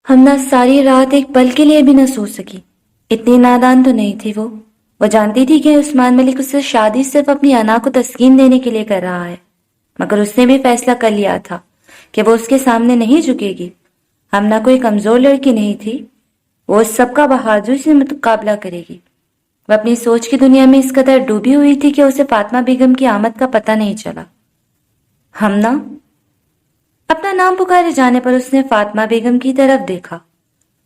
ہمنا ساری رات ایک پل کے لیے بھی نہ سو سکی۔ اتنی نادان تو نہیں تھی وہ جانتی تھی کہ عثمان ملک اس سے شادی صرف اپنی انا کو تسکین دینے کے لیے کر رہا ہے، مگر اس نے بھی فیصلہ کر لیا تھا کہ وہ اس کے سامنے نہیں جھکے گی۔ ہمنا کوئی کمزور لڑکی نہیں تھی، وہ اس سب کا بہادری سے مقابلہ کرے گی۔ وہ اپنی سوچ کی دنیا میں اس قدر ڈوبی ہوئی تھی کہ اسے فاطمہ بیگم کی آمد کا پتہ نہیں چلا۔ ہمنا اپنا نام پکارے جانے پر اس نے فاطمہ بیگم کی طرف دیکھا۔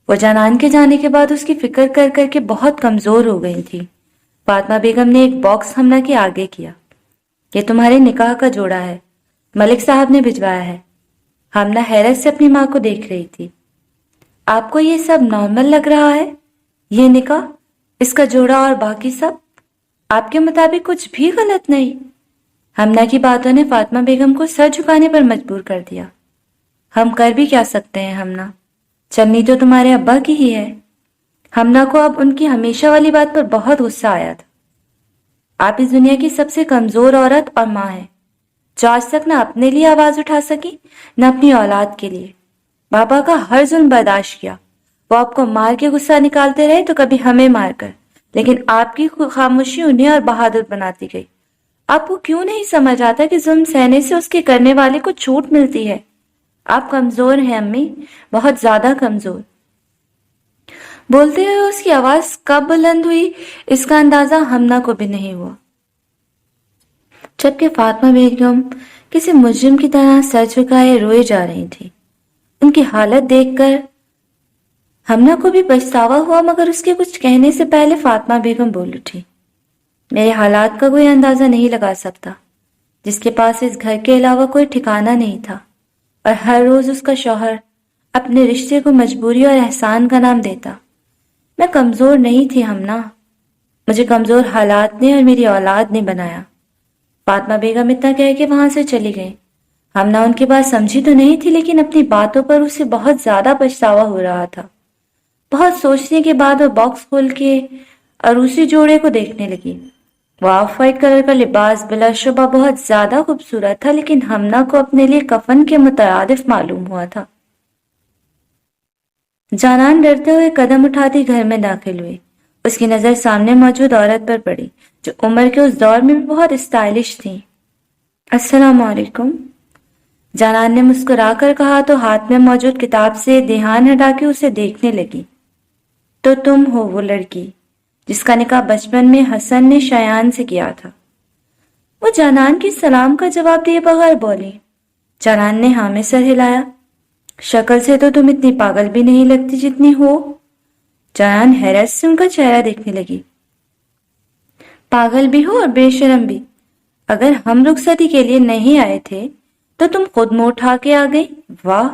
وہ جانان کے جانے کے بعد اس کی فکر کر کر کے بہت کمزور ہو گئی تھی۔ فاطمہ بیگم نے ایک باکس ہمنا کے آگے کیا۔ یہ تمہارے نکاح کا جوڑا ہے، ملک صاحب نے بھجوایا ہے۔ ہمنا حیرت سے اپنی ماں کو دیکھ رہی تھی۔ آپ کو یہ سب نارمل لگ رہا ہے؟ یہ نکاح، اس کا جوڑا اور باقی سب آپ کے مطابق کچھ بھی غلط نہیں؟ ہمنا کی باتوں نے فاطمہ بیگم کو سر جھکانے پر مجبور کر دیا۔ ہم کر بھی کیا سکتے ہیں ہمنا، چلنی تو تمہارے ابا کی ہی ہے۔ ہمنا کو اب ان کی ہمیشہ والی بات پر بہت غصہ آیا تھا۔ آپ اس دنیا کی سب سے کمزور عورت اور ماں ہیں، جو آج تک نہ اپنے لیے آواز اٹھا سکی نہ اپنی اولاد کے لیے۔ بابا کا ہر ظلم برداشت کیا، وہ آپ کو مار کے غصہ نکالتے رہے تو کبھی ہمیں مار کر، لیکن آپ کی خاموشی انہیں اور بہادر بناتی گئی۔ آپ کو کیوں نہیں سمجھ آتا کہ ظلم سہنے سے اس کے کرنے والے کو چھوٹ ملتی ہے؟ آپ کمزور ہیں امی، بہت زیادہ کمزور۔ بولتے ہوئے اس کی آواز کب بلند ہوئی اس کا اندازہ ہمنا کو بھی نہیں ہوا، جبکہ فاطمہ بیگم کسی مجرم کی طرح سر جھکائے روئے جا رہی تھی۔ ان کی حالت دیکھ کر ہمنا کو بھی پچھتاوا ہوا، مگر اس کے کچھ کہنے سے پہلے فاطمہ بیگم بول اٹھی۔ میرے حالات کا کوئی اندازہ نہیں لگا سکتا، جس کے پاس اس گھر کے علاوہ کوئی ٹھکانہ نہیں تھا، اور ہر روز اس کا شوہر اپنے رشتے کو مجبوری اور احسان کا نام دیتا۔ میں کمزور نہیں تھی ہمنا، مجھے کمزور حالات نے اور میری اولاد نے بنایا۔ فاطمہ بیگم اتنا کہہ کے وہاں سے چلی گئی۔ ہمنا ان کی بات سمجھی تو نہیں تھی، لیکن اپنی باتوں پر اسے بہت زیادہ پچھتاوا ہو رہا تھا۔ بہت سوچنے کے بعد وہ باکس کھول کے عروسی جوڑے کو دیکھنے لگی۔ وہ آف وائٹ کلر کا لباس بلا شبہ بہت زیادہ خوبصورت تھا، لیکن ہمنا کو اپنے لیے کفن کے مترادف معلوم ہوا تھا۔ جانان ڈرتے ہوئے قدم اٹھاتی گھر میں داخل ہوئی۔ اس کی نظر سامنے موجود عورت پر پڑی، جو عمر کے اس دور میں بھی بہت اسٹائلش تھی۔ السلام علیکم، جانان نے مسکرا کر کہا تو ہاتھ میں موجود کتاب سے دھیان ہٹا کے اسے دیکھنے لگی۔ تو تم ہو وہ لڑکی جس کا نکاح بچپن میں حسن نے شایان سے کیا تھا؟ وہ جانان کی سلام کا جواب دیے بغیر بولی۔ جانان نے ہاں میں سر ہلایا۔ شکل سے تو تم اتنی پاگل بھی نہیں لگتی جتنی ہو۔ جانان حیرت سے ان کا چہرہ دیکھنے لگی۔ پاگل بھی ہو اور بے شرم بھی۔ اگر ہم رخصتی کے لیے نہیں آئے تھے تو تم خود منہ اٹھا کے آ گئی۔ واہ،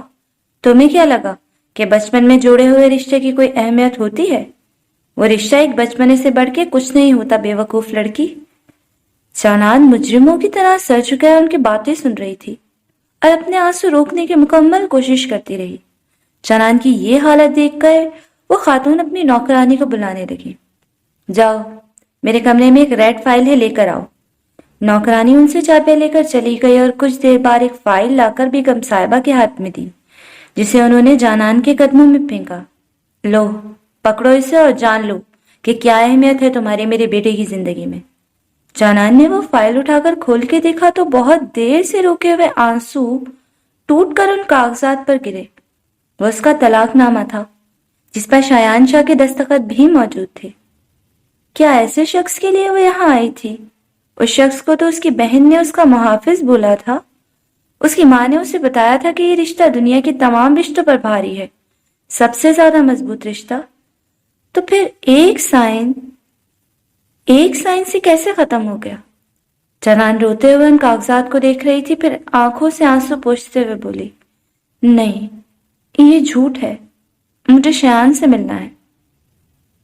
تمہیں کیا لگا کہ بچپن میں جوڑے ہوئے رشتے کی کوئی اہمیت ہوتی ہے؟ وہ رشتہ ایک بچپنے سے بڑھ کے کچھ نہیں ہوتا، بے وقوف لڑکی۔ جانان مجرموں کی طرح سر جھکائے ان کی باتیں سن رہی تھی اور اپنے آنسو روکنے کی مکمل کوشش کرتی رہی۔ جانان کی یہ حالت دیکھ کر وہ خاتون اپنی نوکرانی کو بلانے لگی۔ جاؤ، میرے کمرے میں ایک ریڈ فائل ہے، لے کر آؤ۔ نوکرانی ان سے چابیاں لے کر چلی گئی اور کچھ دیر بعد ایک فائل لا کر بیگم صاحبہ کے ہاتھ میں دی، جسے انہوں نے جانان کے قدموں میں پھینکا۔ لو، پکڑو اسے اور جان لو کہ کیا اہمیت ہے تمہارے میرے بیٹے کی زندگی میں۔ جانان نے وہ فائل اٹھا کر کھول کے دیکھا تو بہت دیر سے روکے ہوئے آنسو ٹوٹ کر ان کاغذات پر گرے۔ وہ اس کا طلاق نامہ تھا، جس پر شایان شاہ کے دستخط بھی موجود تھے۔ کیا ایسے شخص کے لیے وہ یہاں آئی تھی؟ اس شخص کو تو اس کی بہن نے اس کا محافظ بولا تھا۔ اس کی ماں نے اسے بتایا تھا کہ یہ رشتہ دنیا کے تمام رشتوں پر بھاری ہے، سب سے زیادہ مضبوط رشتہ۔ تو پھر ایک سائن سے کیسے ختم ہو گیا؟ جانان روتے ہوئے ان کاغذات کو دیکھ رہی تھی، پھر آنکھوں سے آنسو پوچھتے ہوئے بولی، نہیں، یہ جھوٹ ہے، مجھے شایان سے ملنا ہے۔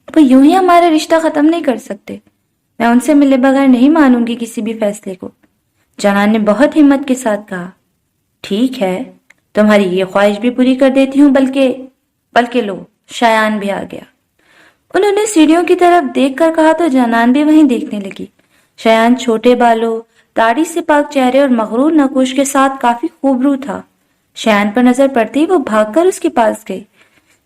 وہ یوں ہی ہمارا رشتہ ختم نہیں کر سکتے، میں ان سے ملے بغیر نہیں مانوں گی کسی بھی فیصلے کو۔ جانان نے بہت ہمت کے ساتھ کہا، ٹھیک ہے، تمہاری یہ خواہش بھی پوری کر دیتی ہوں، بلکہ لو، شایان بھی آ گیا۔ انہوں نے سیڑھیوں کی طرف دیکھ کر کہا تو جانان بھی وہیں دیکھنے لگی۔ شایان چھوٹے بالوں، داڑھی سے پاک چہرے اور مغرور نقوش کے ساتھ کافی خوبرو تھا۔ شایان پر نظر پڑتی وہ بھاگ کر اس کے پاس گئی۔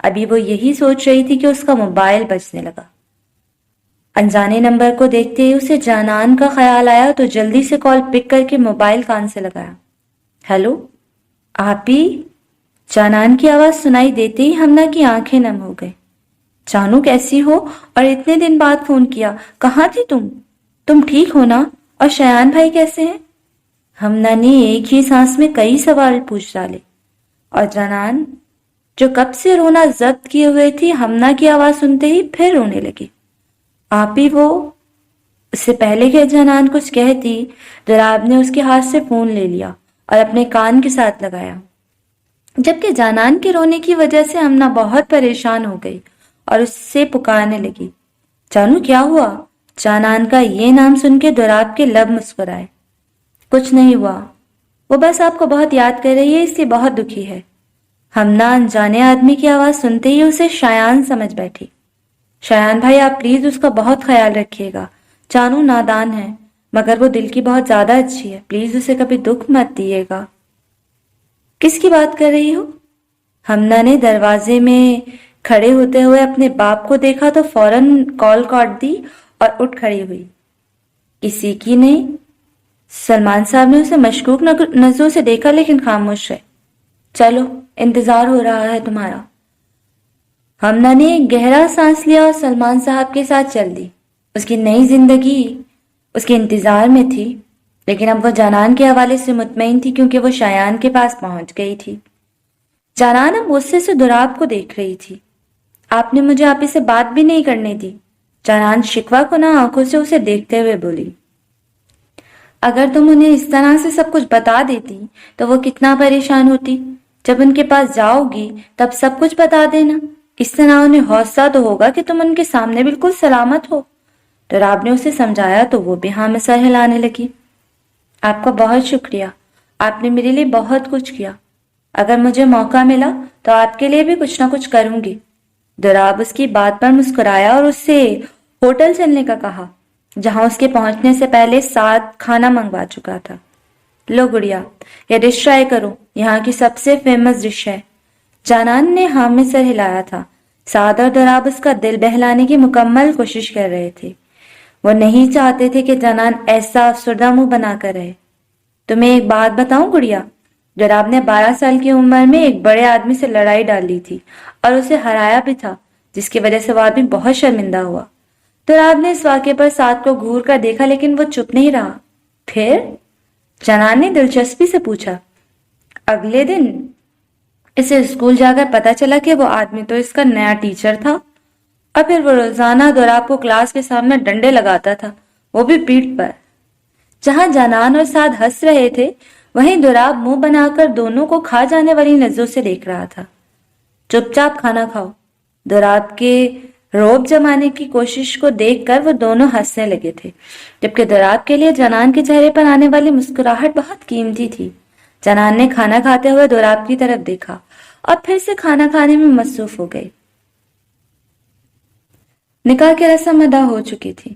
ابھی وہ یہی سوچ رہی تھی کہ اس کا موبائل بجنے لگا۔ انجانے نمبر کو دیکھتے ہی اسے جانان کا خیال آیا تو جلدی سے کال پک کر کے موبائل کان سے لگایا۔ ہیلو آپ ہی؟ جانان کی آواز سنائی دیتے ہی ہمنا کی آنکھیں نم ہو گئی۔ جانو کیسی ہو؟ اور اتنے دن بعد فون کیا، کہاں تھی تم ٹھیک ہو نا؟ اور شایان بھائی کیسے ہیں؟ ہمنا نے ایک ہی سانس میں کئی سوال پوچھ ڈالے، اور جانان جو کب سے رونا ضبط کیے ہوئے تھی ہمنا کی آواز سنتے ہی پھر رونے لگی۔ آپ ہی وہ؟ اس سے پہلے کہ جانان کچھ کہتی، دراب نے اس کے ہاتھ سے فون لے لیا اور اپنے کان کے ساتھ لگایا، جبکہ جانان کے رونے کی وجہ سے ہمنا بہت پریشان ہو گئی اور اس سے پکارنے لگی، جانو کیا ہوا؟ جانان کا یہ نام سن کے دراب کے لب مسکرائے۔ کچھ نہیں ہوا، وہ بس آپ کو بہت یاد کر رہی ہے، اس لیے بہت دکھی ہے۔ ہمنا انجانے آدمی کی آواز سنتے ہی اسے شایان سمجھ بیٹھی۔ شایان بھائی آپ پلیز اس کا بہت خیال رکھیے گا، جانو نادان ہے مگر وہ دل کی بہت زیادہ اچھی ہے، پلیز اسے کبھی دکھ مت دیے گا۔ کس کی بات کر رہی ہو؟ ہمنا نے دروازے میں کھڑے ہوتے ہوئے اپنے باپ کو دیکھا تو فوراً کال کاٹ دی اور اٹھ کھڑی ہوئی۔ کسی کی نہیں۔ سلمان صاحب نے اسے مشکوک نظروں سے دیکھا لیکن خاموش رہے۔ چلو انتظار ہو رہا ہے تمہارا۔ ہمنا نے ایک گہرا سانس لیا اور سلمان صاحب کے ساتھ چل دی۔ اس کی نئی زندگی اس کے انتظار میں تھی، لیکن اب وہ جانان کے حوالے سے مطمئن تھی کیونکہ وہ شایان کے پاس پہنچ گئی تھی۔ جانان اب غصے سے دراب کو دیکھ رہی تھی۔ آپ نے مجھے آپ ہی سے بات بھی نہیں کرنے دی، جانان شکوہ کناں آنکھوں سے اسے دیکھتے ہوئے بولی۔ اگر تم انہیں اس طرح سے سب کچھ بتا دیتی تو وہ کتنا پریشان ہوتی۔ جب ان کے پاس جاؤ گی تب سب کچھ بتا دینا، اس طرح انہیں حوصلہ تو ہوگا کہ تم ان کے سامنے بالکل سلامت ہو۔ دراب نے اسے سمجھایا تو وہ بھی ہاں میں سر ہلانے لگی۔ آپ کا بہت شکریہ، آپ نے میرے لیے بہت کچھ کیا، اگر مجھے موقع ملا تو آپ کے لیے بھی کچھ نہ کچھ کروں گی۔ دراب اس کی بات پر مسکرایا اور اس سے ہوٹل چلنے کا کہا جہاں اس کے پہنچنے سے پہلے ساتھ کھانا منگوا چکا تھا۔ لو گڑیا یہ ڈش ٹرائی کرو، یہاں کی سب سے فیمس ڈش ہے۔ جانان نے ہاں میں سر ہلایا تھا۔ سعد اور دراب اس کا دل بہلانے کی مکمل کوشش کر رہے تھے۔ وہ نہیں چاہتے تھے کہ جانان ایسا افسردہ منہ بنا کر رہے۔ تمہیں ایک بات بتاؤں گڑیا، دراب نے 12 سال کی عمر میں ایک بڑے آدمی سے لڑائی ڈال لی تھی اور اسے ہرایا بھی تھا، جس کی وجہ سے وہ آدمی بہت شرمندہ ہوا۔ دراب نے اس واقعے پر سعد کو گھور کر دیکھا لیکن وہ چپ نہیں رہا۔ پھر؟ جانان نے دلچسپی سے پوچھا۔ اگلے دن اسے اسکول جا کر پتا چلا کہ وہ آدمی تو اس کا نیا ٹیچر تھا، اور پھر وہ روزانہ دراب کو کلاس کے سامنے ڈنڈے لگاتا تھا، وہ بھی پیٹھ پر۔ جہاں جانان اور سعد ہنس رہے تھے وہیں دراب منہ بنا کر دونوں کو کھا جانے والی نظروں سے دیکھ رہا تھا۔ چپ چاپ کھانا کھاؤ۔ دراب کے روب جمانے کی کوشش کو دیکھ کر وہ دونوں ہنسنے لگے تھے، جبکہ دراب کے لیے جانان کے چہرے پر آنے والی مسکراہٹ بہت قیمتی تھی۔ جانان نے کھانا کھاتے ہوئے دراب کی طرف دیکھا اور پھر سے کھانا کھانے میں مصروف ہو گئی۔ نکاح کی رسم ادا ہو چکی تھی۔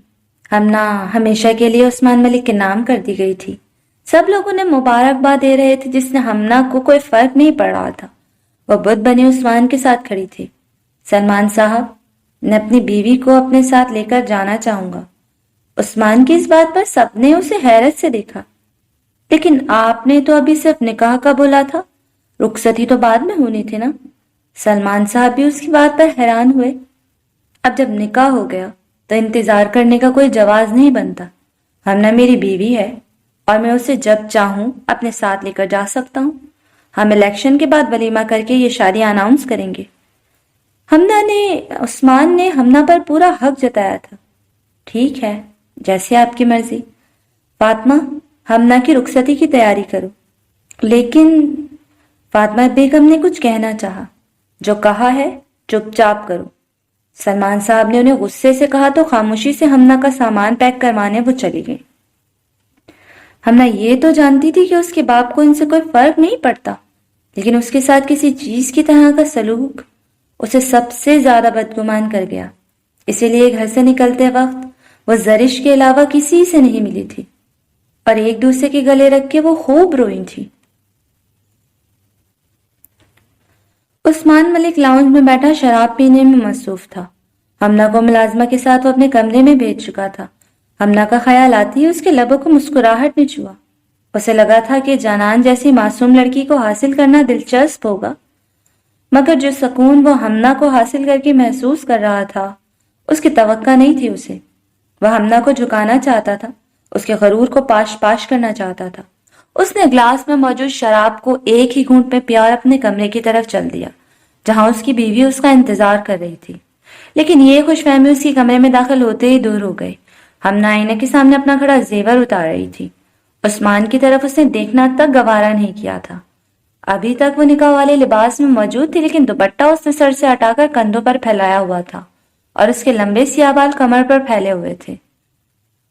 ہمنا ہمیشہ کے لیے عثمان ملک کے نام کر دی گئی تھی۔ سب لوگ انہیں مبارکباد دے رہے تھے، جس نے ہمنا کو کوئی فرق نہیں پڑ رہا تھا۔ وہ بت بنے عثمان کے ساتھ کھڑی تھی۔ سلمان صاحب، میں اپنی بیوی کو اپنے ساتھ لے کر جانا چاہوں گا۔ عثمان کی اس بات پر سب نے اسے حیرت سے دیکھا۔ لیکن آپ نے تو ابھی صرف نکاح کا بولا تھا، رخصتی تو بعد میں ہونی تھی نا۔ سلمان صاحب بھی اس کی بات پر حیران ہوئے۔ اب جب نکاح ہو گیا تو انتظار کرنے کا کوئی جواز نہیں بنتا۔ ہمنا میری بیوی ہے اور میں اسے جب چاہوں اپنے ساتھ لے کر جا سکتا ہوں۔ ہم الیکشن کے بعد ولیمہ کر کے یہ شادی اناؤنس کریں گے۔ عثمان نے ہمنا پر پورا حق جتایا تھا۔ ٹھیک ہے، جیسے آپ کی مرضی۔ فاطمہ، ہمنا کی رخصتی کی تیاری کرو۔ لیکن فاطمہ بیگم نے کچھ کہنا چاہا۔ جو کہا ہے چپ چاپ کرو۔ سلمان صاحب نے انہیں غصے سے کہا تو خاموشی سے ہمنا کا سامان پیک کروانے وہ چلی گئی۔ ہمنا یہ تو جانتی تھی کہ اس کے باپ کو ان سے کوئی فرق نہیں پڑتا، لیکن اس کے ساتھ کسی چیز کی طرح کا سلوک اسے سب سے زیادہ بدگمان کر گیا۔ اسی لیے گھر سے نکلتے وقت وہ زرش کے علاوہ کسی سے نہیں ملی تھی اور ایک دوسرے کے گلے رکھ کے وہ خوب روئی تھی۔ عثمان ملک لاؤنج میں بیٹھا شراب پینے میں مصروف تھا۔ ہمنا کو ملازمہ کے ساتھ وہ اپنے کمرے میں بھیج چکا تھا۔ ہمنا کا خیال آتی ہی اس کے لبوں کو مسکراہٹ نے چھوا۔ اسے لگا تھا کہ جانان جیسی معصوم لڑکی کو حاصل کرنا دلچسپ ہوگا، مگر جو سکون وہ ہمنا کو حاصل کر کے محسوس کر رہا تھا اس کی توقع نہیں تھی اسے۔ وہ ہمنا کو جھکانا چاہتا تھا، اس کے غرور کو پاش پاش کرنا چاہتا تھا۔ اس نے گلاس میں موجود شراب کو ایک ہی گھونٹ میں پیا اور اپنے کمرے کی طرف چل دیا جہاں اس کی بیوی اس کا انتظار کر رہی تھی۔ لیکن یہ خوش فہمی اس کی کمرے میں داخل ہوتے ہی دور ہو گئی۔ ہمنا آئینے کے سامنے اپنا کھڑا زیور اتار رہی تھی۔ عثمان کی طرف اس نے دیکھنا تک گوارا نہیں کیا تھا۔ ابھی تک وہ نکاح والے لباس میں موجود تھی، لیکن دوپٹہ اس نے سر سے ہٹا کر کندھوں پر پھیلایا ہوا تھا اور اس کے لمبے سیاہ بال کمر پر پھیلے ہوئے تھے۔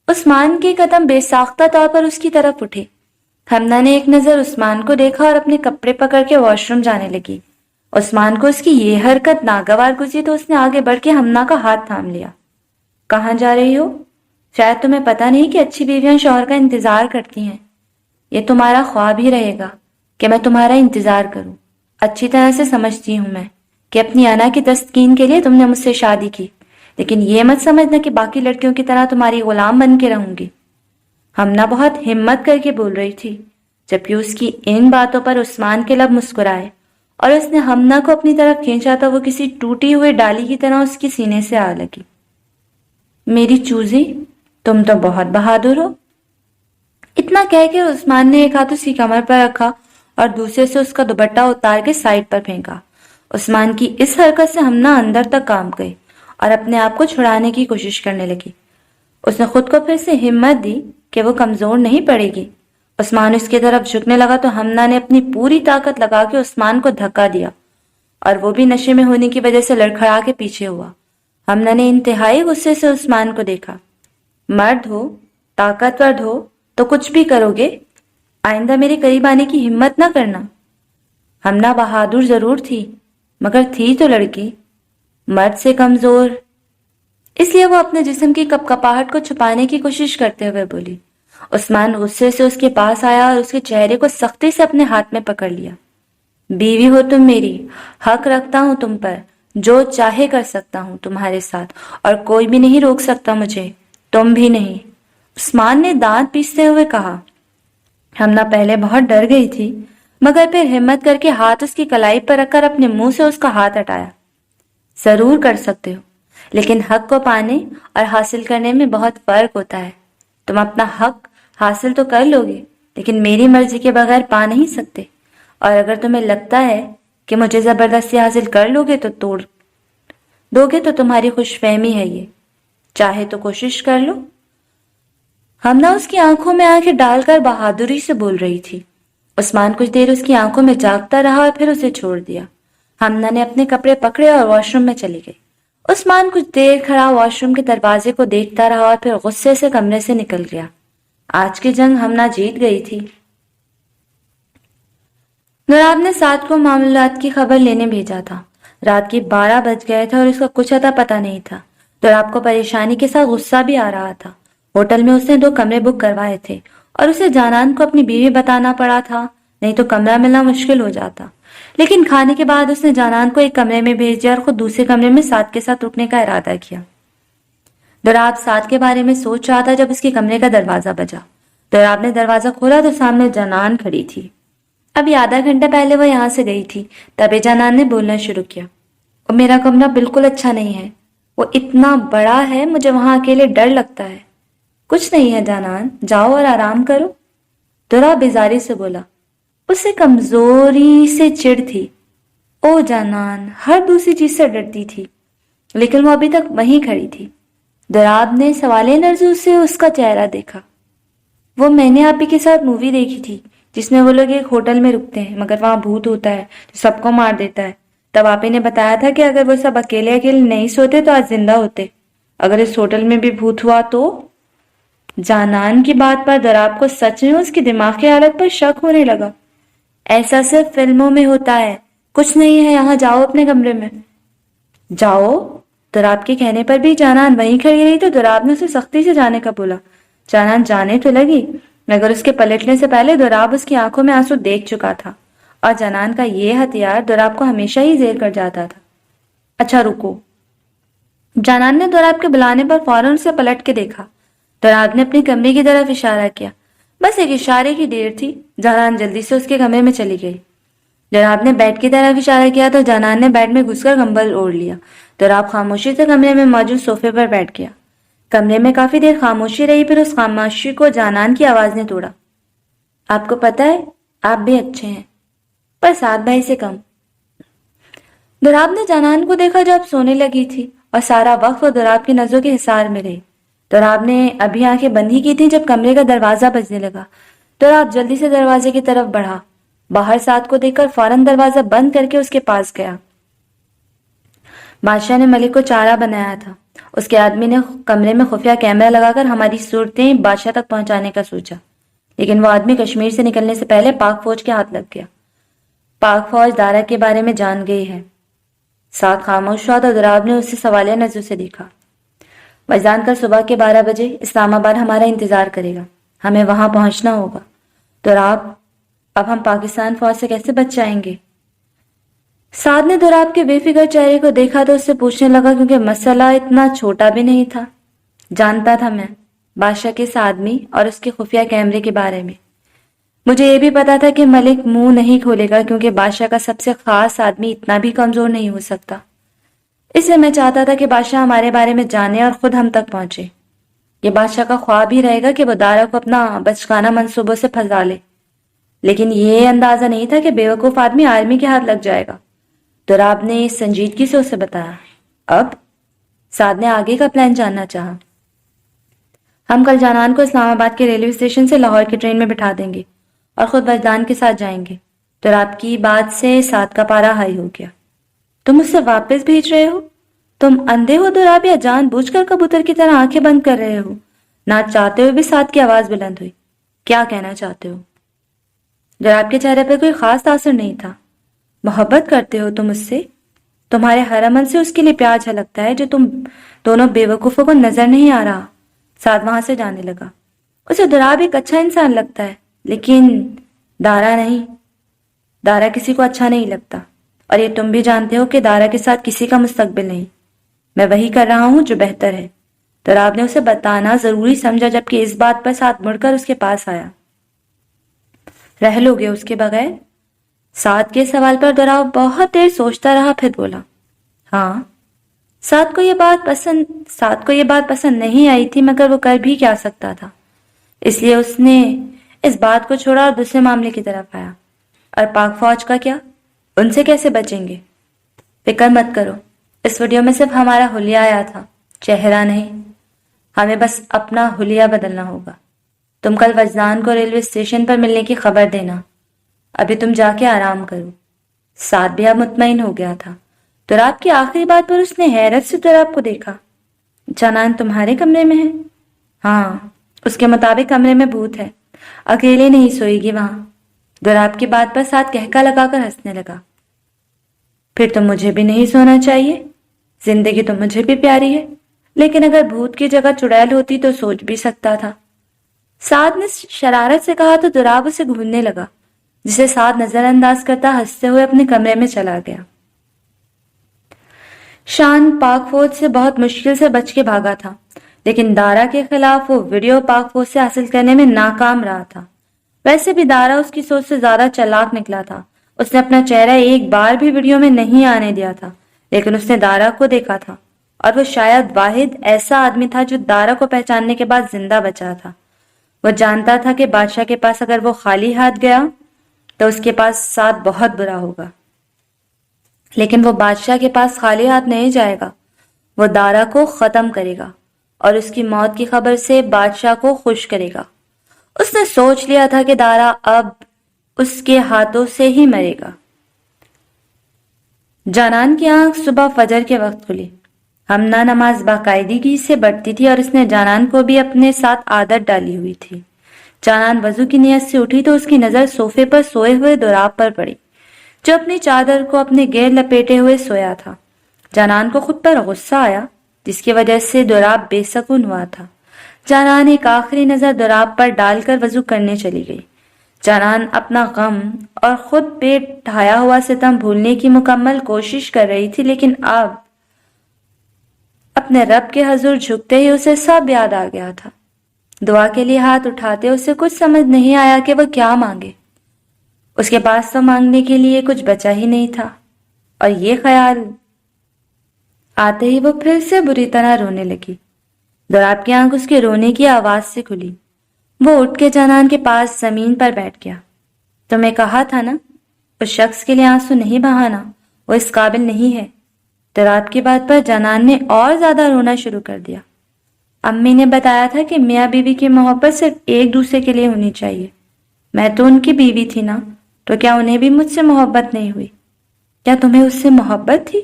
عثمان کے قدم بے ساختہ طور پر اس کی طرف اٹھے۔ ہمنا نے ایک نظر عثمان کو دیکھا اور اپنے کپڑے پکڑ کے واش روم جانے لگی۔ عثمان کو اس کی یہ حرکت ناگوار گزری تو اس نے آگے بڑھ کے ہمنا کا ہاتھ تھام لیا۔ کہاں جا رہی ہو؟ شاید تمہیں پتہ نہیں کہ اچھی بیویاں شوہر کا انتظار کرتی ہیں۔ یہ تمہارا خواب ہی رہے گا کہ میں تمہارا انتظار کروں۔ اچھی طرح سے سمجھتی ہوں میں کہ اپنی انا کی تسکین کے لیے تم نے مجھ سے شادی کی، لیکن یہ مت سمجھنا کہ باقی لڑکیوں کی طرح تمہاری غلام بن کے رہوں گی۔ ہمنا بہت ہمت کر کے بول رہی تھی، جبکہ اس کی ان باتوں پر عثمان کے لب مسکرائے اور اس نے ہمنا کو اپنی طرف کھینچا تو وہ کسی ٹوٹی ہوئی ڈالی کی طرح اس کی سینے سے آ لگی۔ میری چوزی، تم تو بہت بہادر ہو۔ اتنا کہہ کے عثمان نے ایک ہاتھ اس کی کمر پر رکھا اور دوسرے سے اس کا دوپٹہ اتار کے سائڈ پر پھینکا۔ عثمان کی اس حرکت سے ہمنا اندر تک کام گئی اور اپنے آپ کو چھڑانے کی کوشش کرنے لگی۔ اس نے خود کو پھر سے ہمت دی کہ وہ کمزور نہیں پڑے گی۔ عثمان اس کی طرف جھکنے لگا تو ہمنا نے اپنی پوری طاقت لگا کے عثمان کو دھکا دیا اور وہ بھی نشے میں ہونے کی وجہ سے لڑکھڑا کے پیچھے ہوا۔ ہمنا نے انتہائی غصے سے عثمان کو دیکھا۔ مرد ہو، طاقتور ہو تو کچھ بھی کرو گے، آئندہ میرے قریب آنے کی ہمت نہ کرنا۔ ہمنا بہادر ضرور تھی، مگر تھی تو لڑکی، مرد سے کمزور۔ اس لیے وہ اپنے جسم کی کپکپاہٹ کو چھپانے کی کوشش کرتے ہوئے بولی۔ عثمان غصے سے اس کے پاس آیا اور اس کے چہرے کو سختی سے اپنے ہاتھ میں پکڑ لیا۔ بیوی ہو تم میری، حق رکھتا ہوں تم پر، جو چاہے کر سکتا ہوں تمہارے ساتھ اور کوئی بھی نہیں روک سکتا مجھے، تم بھی نہیں، عثمان نے دانت پیستے ہوئے کہا۔ ہمنا پہلے بہت ڈر گئی تھی، مگر پھر ہمت کر کے ہاتھ اس کی کلائی پر رکھ کر اپنے منہ سے اس کا ہاتھ ہٹایا۔ ضرور کر سکتے ہو، لیکن حق کو پانے اور حاصل کرنے میں بہت فرق ہوتا ہے۔ تم اپنا حق حاصل تو کر لو گے، لیکن میری مرضی کے بغیر پا نہیں سکتے، اور اگر تمہیں لگتا ہے کہ مجھے زبردستی حاصل کر لو گے تو توڑ دو گے تو تمہاری خوش فہمی ہے، یہ چاہے تو کوشش کر لو۔ ہمنا اس کی آنکھوں میں آنکھیں ڈال کر بہادری سے بول رہی تھی۔ عثمان کچھ دیر اس کی آنکھوں میں جاگتا رہا اور پھر اسے چھوڑ دیا۔ ہمنا نے اپنے کپڑے پکڑے اور واش روم میں چلی گئی۔ عثمان کچھ دیر کھڑا واش روم کے دروازے کو دیکھتا رہا اور پھر غصے سے کمرے سے نکل گیا۔ آج کی جنگ ہمنا جیت گئی تھی۔ نوراب نے ساتھ کو معاملات کی خبر لینے بھیجا تھا۔ رات کے 12 بج گئے تھے اور اس کا کچھ اتا پتہ نہیں تھا۔ نوراب کو پریشانی کے ساتھ غصہ بھی آ رہا تھا۔ ہوٹل میں اس نے 2 کمرے بک کروائے تھے اور اسے جانان کو اپنی بیوی بتانا پڑا تھا، نہیں تو کمرہ ملنا مشکل ہو جاتا۔ لیکن کھانے کے بعد اس نے جانان کو ایک کمرے میں بھیج دیا اور خود دوسرے کمرے میں ساتھ کے ساتھ رکنے کا ارادہ کیا۔ دوراب ساتھ کے بارے میں سوچ رہا تھا جب اس کے کمرے کا دروازہ بجا۔ دوراب نے دروازہ کھولا تو سامنے جانان کھڑی تھی۔ ابھی آدھا گھنٹہ پہلے وہ یہاں سے گئی تھی، تبھی جانان نے بولنا شروع کیا۔ اور میرا کمرہ بالکل اچھا نہیں ہے، وہ اتنا بڑا ہے، مجھے وہاں اکیلے ڈر لگتا ہے۔ کچھ نہیں ہے جانان، جاؤ اور آرام کرو، دوراب بیزاری سے بولا۔ اسے کمزوری سے چڑ تھی۔ او جانان ہر دوسری چیز سے ڈرتی تھی، لیکن وہ ابھی تک وہیں کھڑی تھی۔ دوراب نے سوالے نرزو سے اس کا چہرہ دیکھا۔ وہ میں نے آپ ہی کے ساتھ مووی دیکھی تھی جس میں وہ لوگ ایک ہوٹل میں رکتے ہیں، مگر وہاں بھوت ہوتا ہے جو سب کو مار دیتا ہے۔ تب آپ ہی نے بتایا تھا کہ اگر وہ سب اکیلے اکیلے نہیں سوتے تو آج زندہ ہوتے۔ اگر اس ہوٹل میں بھی بھوت ہوا تو؟ جانان کی بات پر دوراب کو سچ میں اس کی دماغ کی حالت پر شک ہونے لگا۔ ایسا صرف فلموں میں ہوتا ہے، کچھ نہیں ہے یہاں، جاؤ اپنے کمرے میں۔ جاؤ؟ دوراب کے کہنے پر بھی جانان وہیں کھڑی رہی تو دوراب نے اسے سختی سے جانے کا بولا۔ جانان جانے تو لگی، مگر اس کے پلٹنے سے پہلے دوراب اس کی آنکھوں میں آنسو دیکھ چکا تھا اور جنان کا یہ ہتھیار دوراب کو ہمیشہ ہی زیر کر جاتا تھا۔ اچھا رکو۔ جنان نے دوراب کے بلانے پر فوراً اسے پلٹ کے دیکھا۔ دوراب نے اپنے کمرے کی طرف اشارہ کیا۔ بس ایک اشارے کی دیر تھی، جنان جلدی سے اس کے کمرے میں چلی گئی۔ دوراب نے بیڈ کی طرف اشارہ کیا تو جنان نے بیڈ میں گھس کر کمبل اوڑھ لیا۔ دوراب خاموشی سے کمرے میں موجود صوفے پر بیٹھ گیا۔ کمرے میں کافی دیر خاموشی رہی، پھر اس خاموشی کو جنان کی آواز نے توڑا۔ آپ کو پتہ ہے آپ بھی اچھے ہیں، پر 7 بھائی سے کم۔ دوراب نے جنان کو دیکھا جو اب سونے لگی تھی اور سارا وقت وہ دوراب کی نظروں کے حصار میں رہی۔ دوراب نے ابھی آنکھیں بند ہی کی تھی جب کمرے کا دروازہ بجنے لگا۔ دوراب جلدی سے دروازے کی طرف بڑھا، باہر سعد کو دیکھ کر فوراً دروازہ بند کر کے اس کے پاس گیا۔ بادشاہ نے ملک کو چارہ بنایا تھا۔ اس کے آدمی نے کمرے میں خفیہ کیمرہ لگا کر ہماری صورتیں بادشاہ تک پہنچانے کا سوچا، لیکن وہ آدمی کشمیر سے نکلنے سے پہلے پاک فوج کے ہاتھ لگ گیا۔ پاک فوج دارا کے بارے میں جان گئی ہے۔ سعد خاموش ہوا تو دوراب نے اسے سوالیہ نظروں سے دیکھا۔ وزان کل صبح کے 12 بجے اسلام آباد ہمارا انتظار کرے گا، ہمیں وہاں پہنچنا ہوگا۔ دوراب، اب ہم پاکستان فوج سے کیسے بچ جائیں گے؟ سعد نے دوراب کے بے فکر چہرے کو دیکھا تو اس سے پوچھنے لگا، کیونکہ مسئلہ اتنا چھوٹا بھی نہیں تھا۔ جانتا تھا میں بادشاہ کے اس آدمی اور اس کے خفیہ کیمرے کے بارے میں۔ مجھے یہ بھی پتا تھا کہ ملک منہ نہیں کھولے گا، کیونکہ بادشاہ کا سب سے خاص آدمی اتنا بھی کمزور نہیں ہو سکتا۔ اس لیے میں چاہتا تھا کہ بادشاہ ہمارے بارے میں جانے اور خود ہم تک پہنچے۔ یہ بادشاہ کا خواب ہی رہے گا کہ وہ دارا کو اپنا بچگانہ منصوبوں سے پھنسا لے، لیکن یہ اندازہ نہیں تھا کہ بیوقوف آدمی آرمی کے ہاتھ لگ جائے گا۔ دوراب نے سنجیدگی سے اسے بتایا۔ اب سعد نے آگے کا پلان جاننا چاہا۔ ہم کل جنان کو اسلام آباد کے ریلوے اسٹیشن سے لاہور کی ٹرین میں بٹھا دیں گے اور خود وجدان کے ساتھ جائیں گے۔ دوراب کی بات سے سعد کا پارا ہائی ہو گیا۔ تم اسے واپس بھیج رہے ہو؟ تم اندھے ہو دوراب، یا جان بوجھ کر کبوتر کی طرح آنکھیں بند کر رہے ہو؟ نہ چاہتے ہوئے بھی سعد کی آواز بلند ہوئی۔ کیا کہنا چاہتے ہو؟ دوراب کے چہرے پر کوئی خاص تاثر نہیں تھا۔ محبت کرتے ہو تم اس سے؟ تمہارے ہر عمل سے اس کے لیے پیار جھلکتا ہے جو تم دونوں بے وقوفوں کو نظر نہیں آ رہا۔ سعد وہاں سے جانے لگا۔ اسے دوراب ایک اچھا انسان لگتا ہے، لیکن دارا نہیں۔ دارا کسی کو اچھا نہیں لگتا، اور یہ تم بھی جانتے ہو کہ دارا کے ساتھ کسی کا مستقبل نہیں۔ میں وہی کر رہا ہوں جو بہتر ہے۔ دوراب نے اسے بتانا ضروری سمجھا، جبکہ اس بات پر سعد مڑ کر اس کے پاس آیا۔ رہ لو گے اس کے بغیر؟ سعد کے سوال پر دوراب بہت دیر سوچتا رہا، پھر بولا، ہاں۔ سعد کو یہ بات پسند نہیں آئی تھی، مگر وہ کر بھی کیا سکتا تھا۔ اس لیے اس نے اس بات کو چھوڑا اور دوسرے معاملے کی طرف آیا۔ اور پاک فوج کا کیا؟ ان سے کیسے بچیں گے؟ فکر مت کرو، اس ویڈیو میں صرف ہمارا حلیہ آیا تھا، چہرہ نہیں۔ ہمیں بس اپنا حلیہ بدلنا ہوگا۔ تم کل وجدان کو ریلوے اسٹیشن پر ملنے کی خبر دینا۔ ابھی تم جا کے آرام کرو۔ سعد بھی اب مطمئن ہو گیا تھا۔ دوراب کی آخری بات پر اس نے حیرت سے دوراب کو دیکھا۔ جنان تمہارے کمرے میں ہے؟ ہاں، اس کے مطابق کمرے میں بھوت ہے، اکیلے نہیں سوئے گی وہاں۔ دوراب کی بات پر سعد کہکا لگا کر ہنسنے لگا۔ پھر تو مجھے بھی نہیں سونا چاہیے، زندگی تو مجھے بھی پیاری ہے، لیکن اگر بھوت کی جگہ چڑیل ہوتی تو سوچ بھی سکتا تھا۔ سعد نے شرارت سے کہا تو دوراب اسے گھورنے لگا، جسے سعد نظر انداز کرتا ہنستے ہوئے اپنے کمرے میں چلا گیا۔ شان پاک فوج سے بہت مشکل سے بچ کے بھاگا تھا، لیکن دارا کے خلاف وہ ویڈیو پاک فوج سے حاصل کرنے میں ناکام رہا تھا۔ ویسے بھی دارا اس کی سوچ سے زیادہ چالاک نکلا تھا۔ اس نے اپنا چہرہ ایک بار بھی ویڈیو میں نہیں آنے دیا تھا، لیکن اس نے دارا کو دیکھا تھا، اور وہ شاید واحد ایسا آدمی تھا جو دارا کو پہچاننے کے بعد زندہ بچا تھا۔ وہ جانتا تھا کہ بادشاہ کے پاس اگر وہ خالی ہاتھ گیا تو اس کے پاس ساتھ بہت برا ہوگا، لیکن وہ بادشاہ کے پاس خالی ہاتھ نہیں جائے گا۔ وہ دارا کو ختم کرے گا اور اس کی موت کی خبر سے بادشاہ کو خوش کرے گا۔ اس نے سوچ لیا تھا کہ دارا اب اس کے ہاتھوں سے ہی مرے گا۔ جنان کی آنکھ صبح فجر کے وقت کھلی۔ ہمنا نماز باقاعدگی سے بڑھتی تھی اور اس نے جنان کو بھی اپنے ساتھ عادت ڈالی ہوئی تھی۔ جنان وضو کی نیت سے اٹھی تو اس کی نظر صوفے پر سوئے ہوئے دوراب پر پڑی، جو اپنی چادر کو اپنے گرد لپیٹے ہوئے سویا تھا۔ جنان کو خود پر غصہ آیا، جس کی وجہ سے دوراب بے سکون ہوا تھا۔ جنان ایک آخری نظر دوراب پر ڈال کر وضو کرنے چلی گئی۔ جنان اپنا غم اور خود پہ ڈھایا ہوا ستم بھولنے کی مکمل کوشش کر رہی تھی، لیکن اب اپنے رب کے حضور جھکتے ہی اسے سب یاد آ گیا تھا۔ دعا کے لیے ہاتھ اٹھاتے اسے کچھ سمجھ نہیں آیا کہ وہ کیا مانگے۔ اس کے پاس تو مانگنے کے لیے کچھ بچا ہی نہیں تھا، اور یہ خیال آتے ہی وہ پھر سے بری طرح رونے لگی۔ دوراب کی آنکھ اس کے رونے کی آواز سے کھلی۔ وہ اٹھ کے جنان کے پاس زمین پر بیٹھ گیا۔ تمہیں کہا تھا نا، اس شخص کے لیے آنسو نہیں بہانا، وہ اس قابل نہیں ہے۔ دوراب کی بات پر جنان نے اور زیادہ رونا شروع کر دیا۔ امی نے بتایا تھا کہ میاں بیوی کی محبت صرف ایک دوسرے کے لیے ہونی چاہیے۔ میں تو ان کی بیوی تھی نا، تو کیا انہیں بھی مجھ سے محبت نہیں ہوئی؟ کیا تمہیں اس سے محبت تھی؟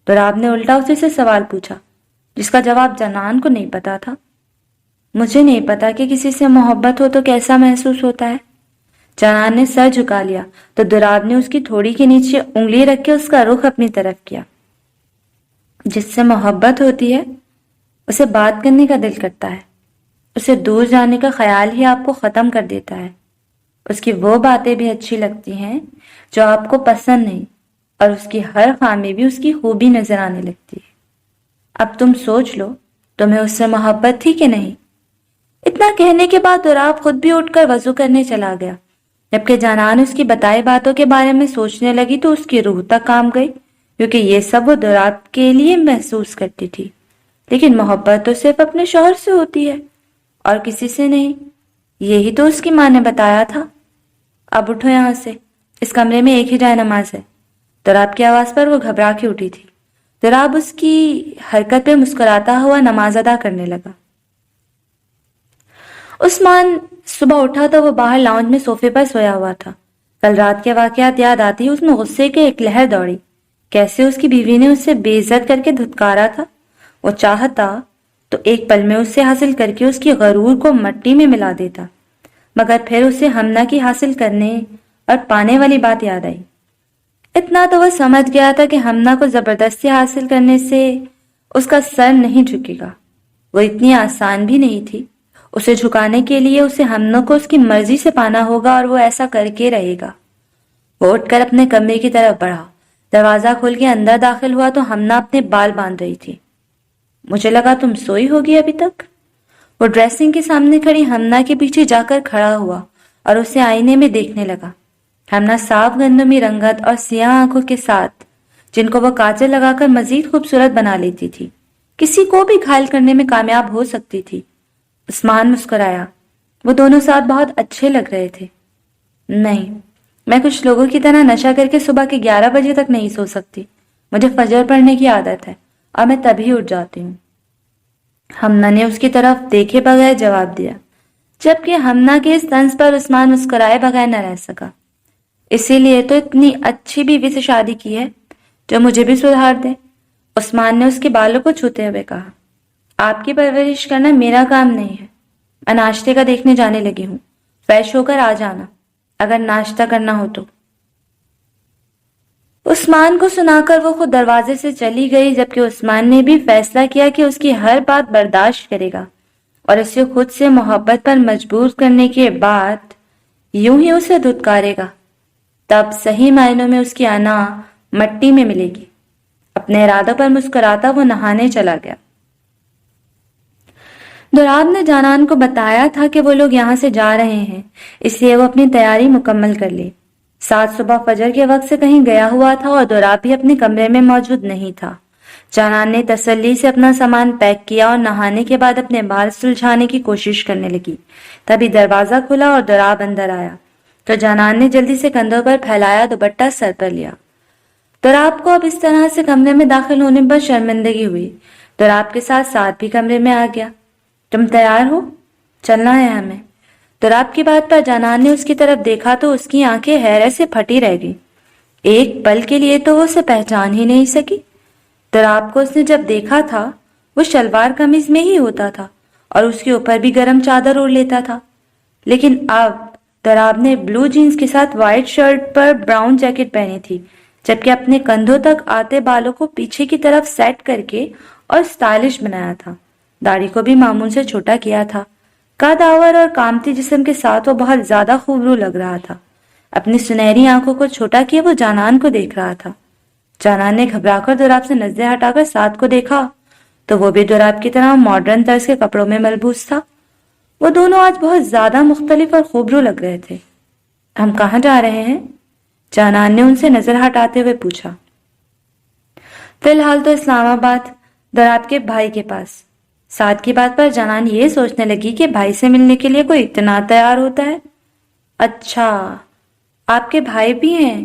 دوراب نے الٹا اسی سے سوال پوچھا، جس کا جواب جنان کو نہیں پتا تھا۔ مجھے نہیں پتا کہ کسی سے محبت ہو تو کیسا محسوس ہوتا ہے۔ جنان نے سر جھکا لیا تو دوراب نے اس کی تھوڑی کے نیچے انگلی رکھ کے اس کا رخ اپنی طرف کیا۔ جس سے محبت ہوتی ہے اسے بات کرنے کا دل کرتا ہے، اسے دور جانے کا خیال ہی آپ کو ختم کر دیتا ہے۔ اس کی وہ باتیں بھی اچھی لگتی ہیں جو آپ کو پسند نہیں، اور اس کی ہر خامی بھی اس کی خوبی نظر آنے لگتی ہے۔ اب تم سوچ لو، تمہیں اس سے محبت تھی کہ نہیں؟ اتنا کہنے کے بعد دوراب خود بھی اٹھ کر وضو کرنے چلا گیا۔ جبکہ جنان اس کی بتائی باتوں کے بارے میں سوچنے لگی تو اس کی روح تک کانپ گئی، کیونکہ یہ سب وہ دوراب کے لیے محسوس کرتی تھی۔ لیکن محبت تو صرف اپنے شوہر سے ہوتی ہے اور کسی سے نہیں، یہی تو اس کی ماں نے بتایا تھا۔ اب اٹھو یہاں سے، اس کمرے میں ایک ہی جائے نماز ہے۔ دوراب کی آواز پر وہ گھبرا کے اٹھی تھی۔ دوراب اس کی حرکت پہ مسکراتا ہوا نماز ادا کرنے لگا۔ عثمان صبح اٹھا تو وہ باہر لاؤنج میں صوفے پر سویا ہوا تھا۔ کل رات کے واقعات یاد آتی ہی اس میں غصے کی ایک لہر دوڑی۔ کیسے اس کی بیوی نے اسے بے عزت کر کے دھتکارا تھا۔ وہ چاہتا تو ایک پل میں اسے حاصل کر کے اس کی غرور کو مٹی میں ملا دیتا، مگر پھر اسے ہمنا کی حاصل کرنے اور پانے والی بات یاد آئی۔ اتنا تو وہ سمجھ گیا تھا کہ ہمنا کو زبردستی حاصل کرنے سے اس کا سر نہیں جھکے گا۔ وہ اتنی آسان بھی نہیں تھی۔ اسے جھکانے کے لیے اسے ہمنا کو اس کی مرضی سے پانا ہوگا، اور وہ ایسا کر کے رہے گا۔ وہ اٹھ کر اپنے کمرے کی طرف بڑھا۔ دروازہ کھول کے اندر داخل ہوا تو ہمنا اپنے بال باندھ رہی تھی۔ مجھے لگا تم سوئی ہوگی ابھی تک۔ وہ ڈریسنگ کے سامنے کھڑی ہمنا کے پیچھے جا کر کھڑا ہوا اور اسے آئینے میں دیکھنے لگا۔ ہمنا صاف گندمی رنگت اور سیاہ آنکھوں کے ساتھ، جن کو وہ کاجل لگا کر مزید خوبصورت بنا لیتی تھی، کسی کو بھی گھائل کرنے میں کامیاب ہو سکتی تھی۔ عثمان مسکرایا۔ وہ دونوں ساتھ بہت اچھے لگ رہے تھے۔ نہیں، میں کچھ لوگوں کی طرح نشہ کر کے صبح کے 11 بجے تک نہیں سو سکتی۔ مجھے فجر پڑھنے کی عادت ہے اور میں تبھی اٹھ جاتی ہوں۔ ہمنا نے اس کی طرف دیکھے بغیر جواب دیا، جبکہ ہمنا کے اس طنز پر عثمان مسکرائے بغیر نہ رہ سکا۔ اسی لیے تو اتنی اچھی بیوی سے شادی کی ہے جو مجھے بھی سدھار دے۔ عثمان نے اس کے بالوں کو چھوتے ہوئے کہا، آپ کی پرورش کرنا میرا کام نہیں ہے۔ میں ناشتے کا دیکھنے جانے لگی ہوں، فریش ہو کر آ جانا اگر ناشتہ کرنا ہو تو۔ عثمان کو سنا کر وہ خود دروازے سے چلی گئی، جبکہ عثمان نے بھی فیصلہ کیا کہ اس کی ہر بات برداشت کرے گا اور اسے خود سے محبت پر مجبور کرنے کے بعد یوں ہی اسے دھتکارے گا۔ تب صحیح معنوں میں اس کی انا مٹی میں ملے گی۔ اپنے ارادوں پر مسکراتا وہ نہانے چلا گیا۔ دوراب نے جانان کو بتایا تھا کہ وہ لوگ یہاں سے جا رہے ہیں، اس لیے وہ اپنی تیاری مکمل کر لی۔ 7 صبح فجر کے وقت سے کہیں گیا ہوا تھا اور دوراب بھی اپنے کمرے میں موجود نہیں تھا۔ جانان نے تسلی سے اپنا سامان پیک کیا اور نہانے کے بعد اپنے بال سلجھانے کی کوشش کرنے لگی۔ تبھی دروازہ کھلا اور دوراب اندر آیا تو جانان نے جلدی سے کندھوں پر پھیلایا دوپٹہ سر پر لیا۔ دوراب کو اب اس طرح سے کمرے میں داخل ہونے پر شرمندگی ہوئی۔ دوراب کے ساتھ ساتھ بھی کمرے میں آ گیا۔ تم تیار ہو؟ چلنا ہے ہمیں۔ دوراب کی بات پر جانان نے اس کی طرف دیکھا تو اس کی آنکھیں حیرت سے پھٹی رہ گئی۔ ایک پل کے لیے تو وہ اسے پہچان ہی نہیں سکی۔ دوراب کو اس نے جب دیکھا تھا وہ شلوار قمیض میں ہی ہوتا تھا اور اس کے اوپر بھی گرم چادر اوڑھ لیتا تھا، لیکن اب دوراب نے بلو جینز کے ساتھ وائٹ شرٹ پر براؤن جیکٹ پہنی تھی، جبکہ اپنے کندھوں تک آتے بالوں کو پیچھے کی طرف سیٹ کر کے اور سٹائلش بنایا تھا۔ داڑھی کو بھی معمول سے چھوٹا کیا تھا۔ قدآور اور کامتی جسم کے ساتھ وہ بہت زیادہ خوبرو لگ رہا تھا۔ اپنی سنہری آنکھوں کو چھوٹا کیے وہ جانان کو دیکھ رہا تھا۔ جانان نے گھبرا کر دوراب سے نظریں ہٹا کر سعد کو دیکھا تو وہ بھی دوراب کی طرح ماڈرن طرز کے کپڑوں میں ملبوس تھا۔ وہ دونوں آج بہت زیادہ مختلف اور خوبرو لگ رہے تھے۔ ہم کہاں جا رہے ہیں؟ جانان نے ان سے نظر ہٹاتے ہوئے پوچھا۔ فی الحال تو اسلام آباد، دوراب کے بھائی کے پاس۔ سعد کی بات پر جانان یہ سوچنے لگی کہ بھائی سے ملنے کے لیے کوئی اتنا تیار ہوتا ہے۔ اچھا، آپ کے بھائی بھی ہیں؟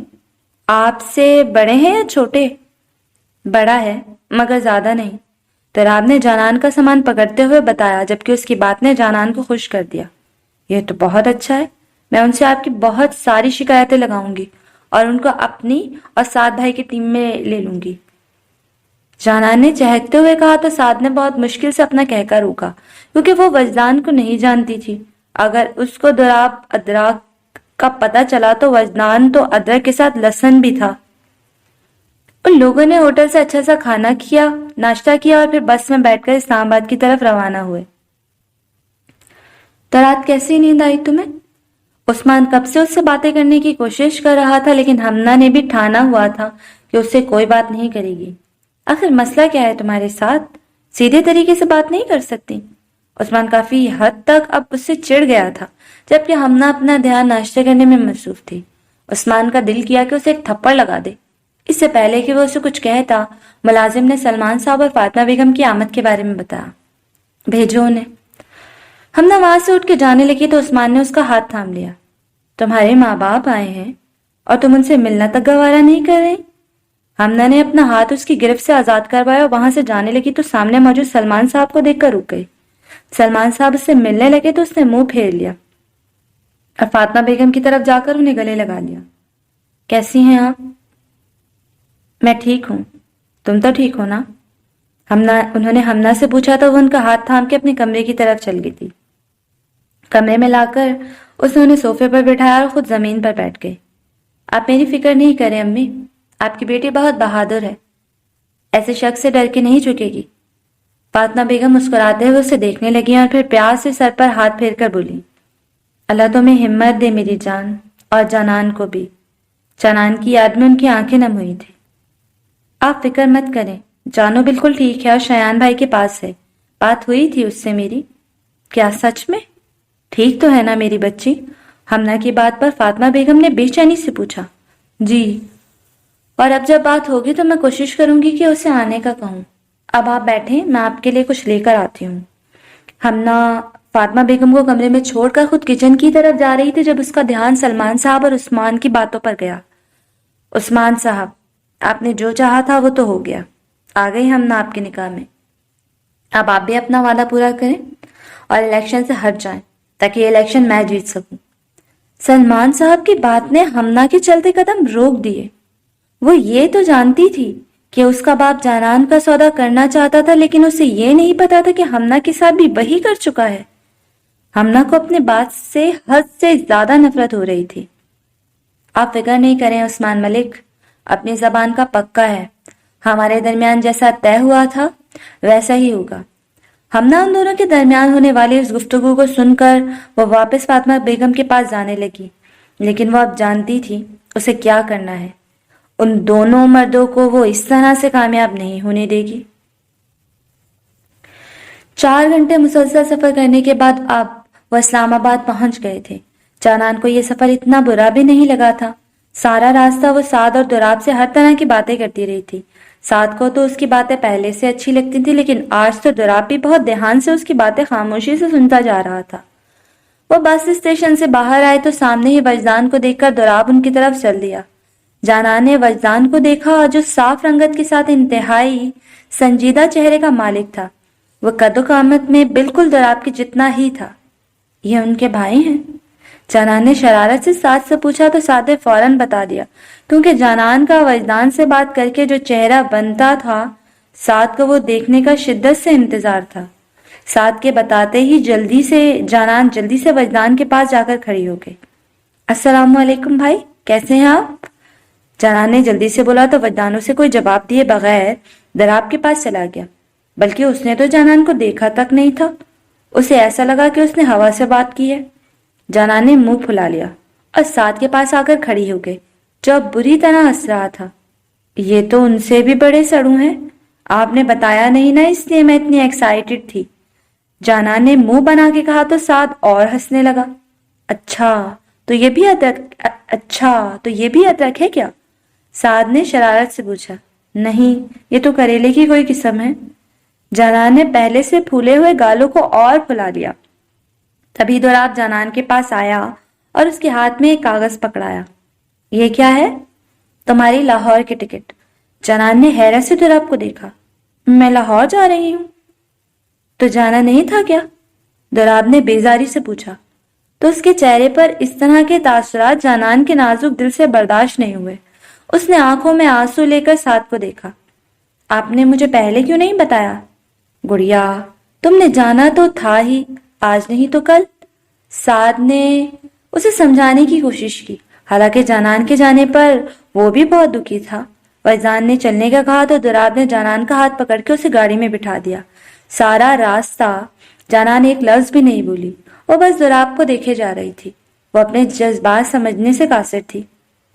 آپ سے بڑے ہیں یا چھوٹے؟ بڑا ہے مگر زیادہ نہیں، دوراب نے جانان کا سامان پکڑتے ہوئے بتایا، جبکہ اس کی بات نے جانان کو خوش کر دیا۔ یہ تو بہت اچھا ہے، میں ان سے آپ کی بہت ساری شکایتیں لگاؤں گی اور ان کو اپنی اور سعد بھائی کی ٹیم میں لے لوں گی۔ جانان نے چہکتے ہوئے کہا تو سعد نے بہت مشکل سے اپنا کہہ کر روکا، کیونکہ وہ وجدان کو نہیں جانتی تھی۔ اگر اس کو دوراب ادرک کا پتہ چلا تو وجدان تو ادرک کے ساتھ لہسن بھی تھا۔ ان لوگوں نے ہوٹل سے اچھا سا کھانا کیا، ناشتہ کیا اور پھر بس میں بیٹھ کر اسلام آباد کی طرف روانہ ہوئے۔ تو رات کیسی نیند آئی تمہیں؟ عثمان کب سے اس سے باتیں کرنے کی کوشش کر رہا تھا، لیکن حمنا نے بھی ٹھانا ہوا تھا کہ اس سے کوئی بات نہیں کرے گی۔ آخر مسئلہ کیا ہے تمہارے ساتھ؟ سیدھے طریقے سے بات نہیں کر سکتی؟ عثمان کافی حد تک اب اس سے چڑ گیا تھا، جبکہ حمنا اپنا دھیان ناشتے کرنے میں مصروف تھی۔ عثمان کا دل کیا کہ اسے ایک تھپڑ لگا دے۔ اس سے پہلے کہ وہ اسے کچھ کہتا، ملازم نے سلمان صاحب اور فاطمہ بیگم کی آمد کے بارے میں بتایا۔ بھیجو انہیں۔ حمنا وہاں سے اٹھ کے جانے لگی تو عثمان نے اس کا ہاتھ تھام لیا۔ تمہارے ماں باپ آئے ہیں اور تم ان سے ملنا تک گوارا نہیں کر رہی؟ حمنا نے اپنا ہاتھ اس کی گرفت سے آزاد کروایا اور وہاں سے جانے لگی تو سامنے موجود سلمان صاحب کو دیکھ کر رک گئی۔ سلمان صاحب اس سے ملنے لگے تو اس نے منہ پھیر لیا اور فاطمہ بیگم کی طرف جا کر انہیں گلے لگا لیا۔ کیسی ہیں آپ؟ میں ٹھیک ہوں، تم تو ٹھیک ہو نا؟ انہوں نے حمنا سے پوچھا تو وہ ان کا ہاتھ تھام کے اپنے کمرے کی طرف چل گئی تھی۔ کمرے میں لا کر اس نے انہیں صوفے پر بٹھایا اور خود زمین پر بیٹھ گئی۔ آپ میری فکر نہیں کریں امی، آپ کی بیٹی بہت بہادر ہے، ایسے شخص سے ڈر کے نہیں جھکے گی۔ فاطمہ بیگم مسکراتے ہوئے اسے دیکھنے لگی اور پھر پیار سے سر پر ہاتھ پھیر کر بولی، اللہ تمہیں ہمت دے میری جان، اور جانان کو بھی۔ جانان کی یاد میں ان کی آنکھیں نم ہوئی تھی۔ آپ فکر مت کریں، جانو بالکل ٹھیک ہے اور شایان بھائی کے پاس ہے، بات ہوئی تھی اس سے میری۔ کیا سچ میں؟ ٹھیک تو ہے نا میری بچی؟ حمنا کی بات پر فاطمہ بیگم نے بے چینی سے پوچھا۔ جی، اور اب جب بات ہوگی تو میں کوشش کروں گی کہ اسے آنے کا کہوں۔ اب آپ بیٹھیں، میں آپ کے لیے کچھ لے کر آتی ہوں۔ حمنا فاطمہ بیگم کو کمرے میں چھوڑ کر خود کچن کی طرف جا رہی تھی جب اس کا دھیان سلمان صاحب اور عثمان کی باتوں پر گیا۔ عثمان صاحب، آپ نے جو چاہا تھا وہ تو ہو گیا، آ گئی حمنا آپ کے نکاح میں۔ اب آپ بھی اپنا وعدہ پورا کریں اور الیکشن سے ہٹ جائیں تاکہ یہ الیکشن میں جیت سکوں۔ سلمان صاحب کی بات نے حمنا کے چلتے قدم روک دیے۔ وہ یہ تو جانتی تھی کہ اس کا باپ جانان کا سودا کرنا چاہتا تھا، لیکن اسے یہ نہیں پتا تھا کہ حمنا کے ساتھ بھی وہی کر چکا ہے۔ حمنا کو اپنے بات سے حد سے زیادہ نفرت ہو رہی تھی۔ آپ فکر نہیں کریں عثمان ملک، اپنی زبان کا پکا ہے، ہمارے درمیان جیسا طے ہوا تھا ویسا ہی ہوگا۔ حمنا ان دونوں کے درمیان ہونے والی اس گفتگو کو سن کر وہ واپس فاطمہ بیگم کے پاس جانے لگی، لیکن وہ اب جانتی تھی اسے کیا کرنا ہے۔ ان دونوں مردوں کو وہ اس طرح سے کامیاب نہیں ہونے دے گی۔ 4 گھنٹے مسلسل سفر کرنے کے بعد اب وہ اسلام آباد پہنچ گئے تھے۔ جانان کو یہ سفر اتنا برا بھی نہیں لگا تھا۔ سارا راستہ وہ سعد اور دوراب سے ہر طرح کی باتیں کرتی رہی تھی۔ سعد کو تو اس کی باتیں پہلے سے اچھی لگتی تھی، لیکن آج تو دوراب بھی بہت دھیان سے اس کی باتیں خاموشی سے سنتا جا رہا تھا۔ وہ بس اسٹیشن سے باہر آئے تو سامنے ہی وجدان کو دیکھ کر دوراب ان کی طرف چل دیا۔ جانان نے وجدان کو دیکھا جو صاف رنگت کے ساتھ انتہائی سنجیدہ چہرے کا مالک تھا۔ وہ قد و قامت میں بالکل دوراب کے جتنا ہی تھا۔ یہ ان کے بھائی ہیں؟ جانان نے شرارت سے سعد سے پوچھا تو سعد نے فوراً بتا دیا، کیونکہ جانان کا وجدان سے بات کر کے جو چہرہ بنتا تھا، سعد کو وہ دیکھنے کا شدت سے انتظار تھا۔ سعد کے بتاتے ہی جانان جلدی سے وجدان کے پاس جا کر کھڑی ہو گئی۔ السلام علیکم بھائی، کیسے ہیں آپ؟ جانان نے جلدی سے بولا تو وجدان اسے کوئی جواب دیے بغیر دوراب کے پاس چلا گیا، بلکہ اس نے تو جانان کو دیکھا تک نہیں تھا۔ اسے ایسا لگا کہ اس نے ہوا سے بات کی ہے۔ جانان نے منہ پھلا لیا اور سعد کے پاس آ کر کھڑی ہو گئی جو اب بری طرح ہنس رہا تھا۔ یہ تو ان سے بھی بڑے سڑو ہیں، آپ نے بتایا نہیں نا، اس لیے میں اتنی ایکسائٹڈ تھی۔ جانان نے منہ بنا کے کہا تو سعد اور ہنسنے لگا۔ اچھا تو یہ بھی ادرک ہے کیا؟ سعد نے شرارت سے پوچھا۔ نہیں، یہ تو کریلے کی کوئی قسم ہے۔ جانان نے پہلے سے پھولے ہوئے گالوں کو اور پھلا لیا۔ تبھی دوراب جانان کے پاس آیا اور اس کے ہاتھ میں ایک کاغذ پکڑایا۔ یہ کیا ہے؟ تمہاری لاہور کی ٹکٹ۔ جانان نے حیرت سے دوراب کو دیکھا۔ میں لاہور جا رہی ہوں؟ تو جانا نہیں تھا کیا؟ دوراب نے بیزاری سے پوچھا تو اس کے چہرے پر اس طرح کے تاثرات جانان کے نازک دل سے برداشت نہیں ہوئے۔ اس نے آنکھوں میں آنسو لے کر سعد کو دیکھا۔ آپ نے مجھے پہلے کیوں نہیں بتایا؟ گڑیا، تم نے جانا تو تھا ہی، آج نہیں تو کل۔ سعد نے اسے سمجھانے کی کوشش کی، حالانکہ جانان کے جانے پر وہ بھی بہت دکھی تھا۔ فیضان نے چلنے کا کہا تو دوراب نے جانان کا ہاتھ پکڑ کے اسے گاڑی میں بٹھا دیا۔ سارا راستہ جانان ایک لفظ بھی نہیں بولی، وہ بس دوراب کو دیکھے جا رہی تھی۔ وہ اپنے جذبات سمجھنے سے قاصر تھی۔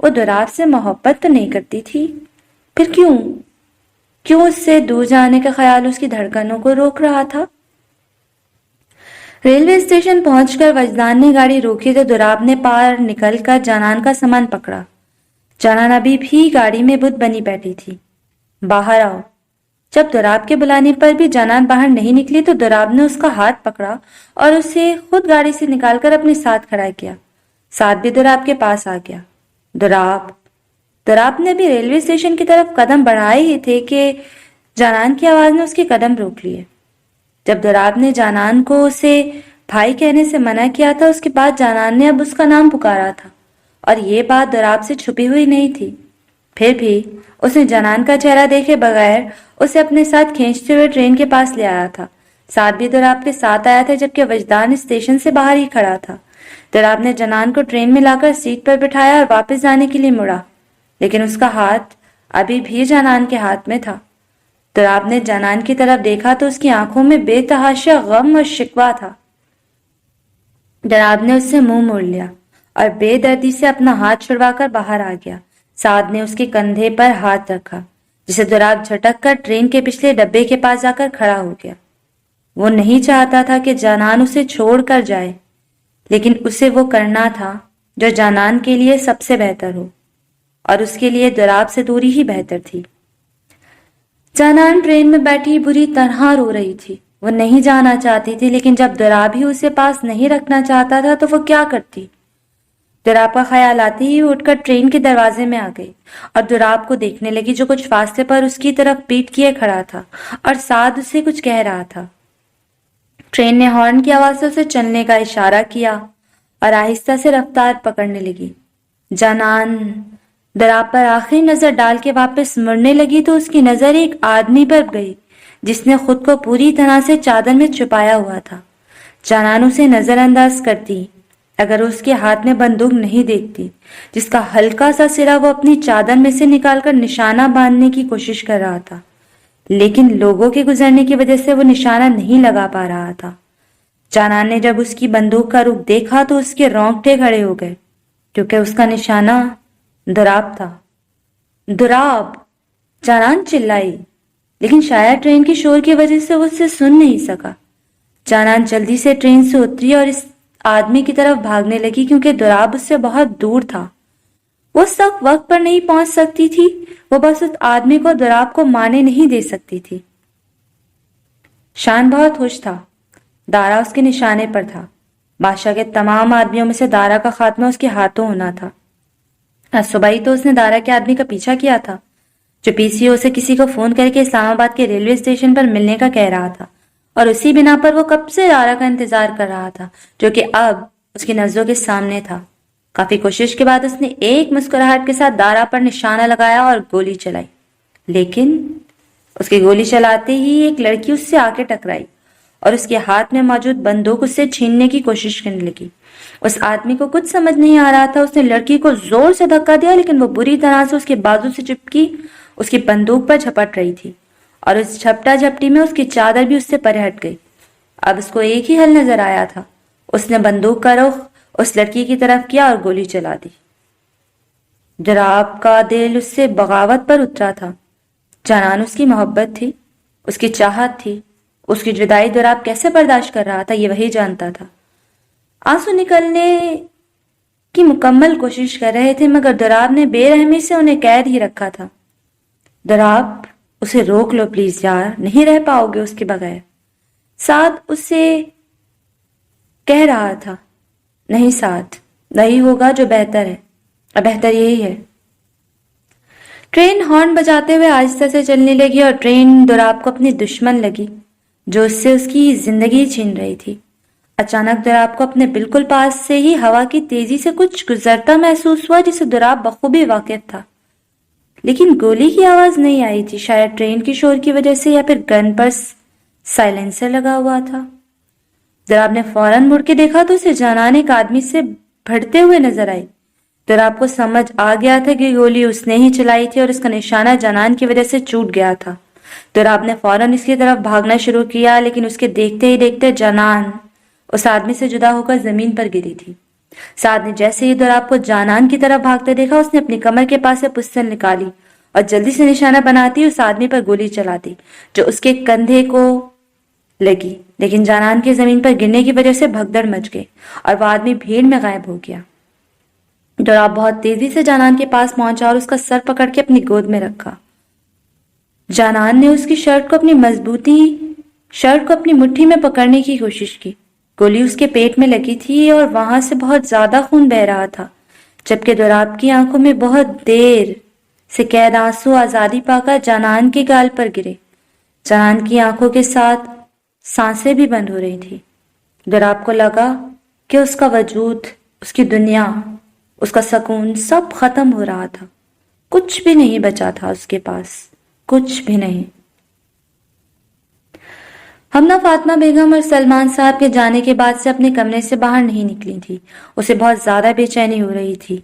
وہ دوراب سے محبت تو نہیں کرتی تھی، پھر کیوں اس سے دور جانے کا خیال اس کی دھڑکنوں کو روک رہا تھا؟ ریلوے اسٹیشن پہنچ کر وجدان نے گاڑی روکی تو دوراب نے پار نکل کر جانان کا سامان پکڑا۔ جانان ابھی بھی گاڑی میں بت بنی بیٹھی تھی۔ باہر آؤ۔ جب دوراب کے بلانے پر بھی جانان باہر نہیں نکلی تو دوراب نے اس کا ہاتھ پکڑا اور اسے خود گاڑی سے نکال کر اپنے ساتھ کھڑا کیا۔ ساتھ بھی دوراب کے پاس آ گیا۔ دوراب نے بھی ریلوے اسٹیشن کی طرف قدم بڑھائے ہی تھے کہ جانان کی آواز نے اس کے قدم روک لیے۔ جب دوراب نے جانان کو اسے بھائی کہنے سے منع کیا تھا، اس کے بعد جانان نے اب اس کا نام پکارا تھا، اور یہ بات دوراب سے چھپی ہوئی نہیں تھی۔ پھر بھی اس نے جانان کا چہرہ دیکھے بغیر اسے اپنے ساتھ کھینچتے ہوئے ٹرین کے پاس لے آیا تھا۔ ساتھ بھی دوراب کے ساتھ آیا تھا، جبکہ وجدان اسٹیشن سے باہر ہی کھڑا تھا۔ دوراب نے جانان کو ٹرین میں لا کر سیٹ پر بٹھایا اور واپس جانے کے لیے مڑا، لیکن اس کا ہاتھ ابھی بھی جانان کے ہاتھ میں تھا۔ دوراب نے جانان کی طرف دیکھا تو اس کی آنکھوں میں بے تحاشا غم اور شکوہ تھا۔ دوراب نے اس سے منہ موڑ لیا اور بے دردی سے اپنا ہاتھ چھڑوا کر باہر آ گیا۔ سعد نے اس کے کندھے پر ہاتھ رکھا، جسے دوراب جھٹک کر ٹرین کے پچھلے ڈبے کے پاس جا کر کھڑا ہو گیا۔ وہ نہیں چاہتا تھا کہ جانان اسے چھوڑ کر جائے، لیکن اسے وہ کرنا تھا جو جانان کے لیے سب سے بہتر ہو، اور اس کے لیے دوراب سے دوری ہی بہتر تھی۔ جانان ٹرین میں بیٹھی بری طرح رو رہی تھی۔ وہ نہیں جانا چاہتی تھی، لیکن جب دوراب ہی اسے پاس نہیں رکھنا چاہتا تھا تو وہ کیا کرتی؟ دوراب کا خیال آتے ہی اٹھ کر ٹرین کے دروازے میں آ گئی اور دوراب کو دیکھنے لگی، جو کچھ فاصلے پر اس کی طرف پیٹ کیے کھڑا تھا اور سعد اسے کچھ کہہ رہا تھا۔ ٹرین نے ہارن کی آواز سے اسے چلنے کا اشارہ کیا اور آہستہ سے رفتار پکڑنے لگی۔ جانان دوراب پر آخری نظر ڈال کے واپس مڑنے لگی تو اس کی نظر ایک آدمی پر گئی جس نے خود کو پوری طرح سے چادر میں چھپایا ہوا تھا۔ جانان اسے نظر انداز کرتی اگر اس کے ہاتھ میں بندوق نہیں دیکھتی، جس کا ہلکا سا سرا وہ اپنی چادر میں سے نکال کر نشانہ باندھنے کی کوشش کر رہا تھا، لیکن لوگوں کے گزرنے کی وجہ سے وہ نشانہ نہیں لگا پا رہا تھا۔ جانان نے جب اس کی بندوق کا رخ دیکھا تو اس کے رونگٹے کھڑے ہو گئے، کیونکہ اس کا نشانہ دوراب تھا۔ دوراب! جانان چلائی، لیکن شاید ٹرین کی شور کی وجہ سے وہ اسے سن نہیں سکا۔ جانان جلدی سے ٹرین سے اتری اور اس آدمی کی طرف بھاگنے لگی، کیونکہ دوراب اس سے بہت دور تھا۔ وہ سخت وقت پر نہیں پہنچ سکتی تھی، وہ بس اس آدمی کو دوراب کو مارنے نہیں دے سکتی تھی۔ شان بہت خوش تھا، دارا اس کے نشانے پر تھا۔ بادشاہ کے تمام آدمیوں میں سے دارا کا خاتمہ اس کے ہاتھوں ہونا تھا۔ صبح ہی تو اس نے دارا کے آدمی کا پیچھا کیا تھا، جو پی سی او سے کسی کو فون کر کے اسلام آباد کے ریلوے اسٹیشن پر ملنے کا کہہ رہا تھا، اور اسی بنا پر وہ کب سے دارا کا انتظار کر رہا تھا، جو کہ اب اس کی نظروں کے سامنے تھا۔ کافی کوشش کے بعد اس نے ایک مسکراہٹ کے ساتھ دارا پر نشانہ لگایا اور گولی چلائی، لیکن اس کی گولی چلاتے ہی ایک لڑکی اس سے آ کے ٹکرائی اور اس کے ہاتھ میں موجود بندوق اس سے چھیننے کی کوشش کرنے لگی۔ اس آدمی کو کچھ سمجھ نہیں آ رہا تھا، اس نے لڑکی کو زور سے دھکا دیا، لیکن وہ بری طرح سے اس کے بازو سے چپکی اس کی بندوق پر جھپٹ رہی تھی، اور اس جھپٹا جھپٹی میں اس کی چادر بھی اس سے پرے ہٹ گئی۔ اب اس کو ایک ہی حل نظر آیا تھا۔ اس نے بندوق کا رخ اس لڑکی کی طرف کیا اور گولی چلا دی۔ دراب کا دل اس سے بغاوت پر اترا تھا۔ جانان اس کی محبت تھی، اس کی چاہت تھی۔ اس کی جدائی دراب کیسے برداشت کر رہا تھا یہ وہی جانتا تھا۔ آنسو نکلنے کی مکمل کوشش کر رہے تھے مگر دراب نے بے رحمی سے انہیں قید ہی رکھا تھا۔ دراب اسے روک لو پلیز یار، نہیں رہ پاؤ گے اس کے بغیر۔ سعد اس سے کہہ رہا تھا، نہیں سعد، وہی ہوگا جو بہتر ہے، اور بہتر یہی ہے۔ ٹرین ہارن بجاتے ہوئے آہستہ سے چلنے لگی اور ٹرین دراب کو اپنی دشمن لگی جو اس سے اس کی زندگی چھین رہی تھی۔ اچانک دراب کو اپنے بالکل پاس سے ہی ہوا کی تیزی سے کچھ گزرتا محسوس ہوا جسے دراب بخوبی واقف تھا، لیکن گولی کی آواز نہیں آئی تھی، شاید ٹرین کی شور کی وجہ سے یا پھر گن پر سائلنسر لگا ہوا تھا۔ دراب نے فوراً مڑ کے دیکھا تو اسے جانان ایک آدمی سے بھڑتے ہوئے نظر آئی۔ دراب کو سمجھ آ گیا تھا کہ گولی اس نے ہی چلائی تھی اور اس کا نشانہ جانان کی وجہ سے چوٹ گیا تھا۔ دراب نے فوراً اس کی طرف بھاگنا شروع کیا، لیکن اس کے دیکھتے ہی دیکھتے جانان اس آدمی سے جدا ہو کر زمین پر گری تھی۔ سعد نے جیسے ہی دراب کو جانان کی طرف بھاگتے دیکھا، اس نے اپنی کمر کے پاس سے پستل نکالی اور جلدی سے نشانہ بناتی اس آدمی پر گولی چلا دی جو اس کے کندھے کو لگی، لیکن جانان کے زمین پر گرنے کی وجہ سے بھگدڑ مچ گئی اور وہ آدمی بھیڑ میں غائب ہو گیا۔ دراب بہت تیزی سے جانان کے پاس پہنچا اور اس کا سر پکڑ کے اپنی گود میں رکھا۔ جانان نے اس کی شرٹ کو اپنی مٹھی میں پکڑنے کی کوشش کی۔ گولی اس کے پیٹ میں لگی تھی اور وہاں سے بہت زیادہ خون بہ رہا تھا، جبکہ دراب کی آنکھوں میں بہت دیر سے قید آنسو آزادی پا کر جانان کے گال پر گرے۔ جانان کی آنکھوں کے ساتھ سانسیں بھی بند ہو رہی تھی۔ دراب کو لگا کہ اس کا وجود، اس کی دنیا، اس کا سکون سب ختم ہو رہا تھا۔ کچھ بھی نہیں بچا تھا اس کے پاس، کچھ بھی نہیں۔ ہمنا فاطمہ بیگم اور سلمان صاحب کے جانے کے بعد سے اپنے کمرے سے باہر نہیں نکلی تھی۔ اسے بہت زیادہ بے چینی ہو رہی تھی۔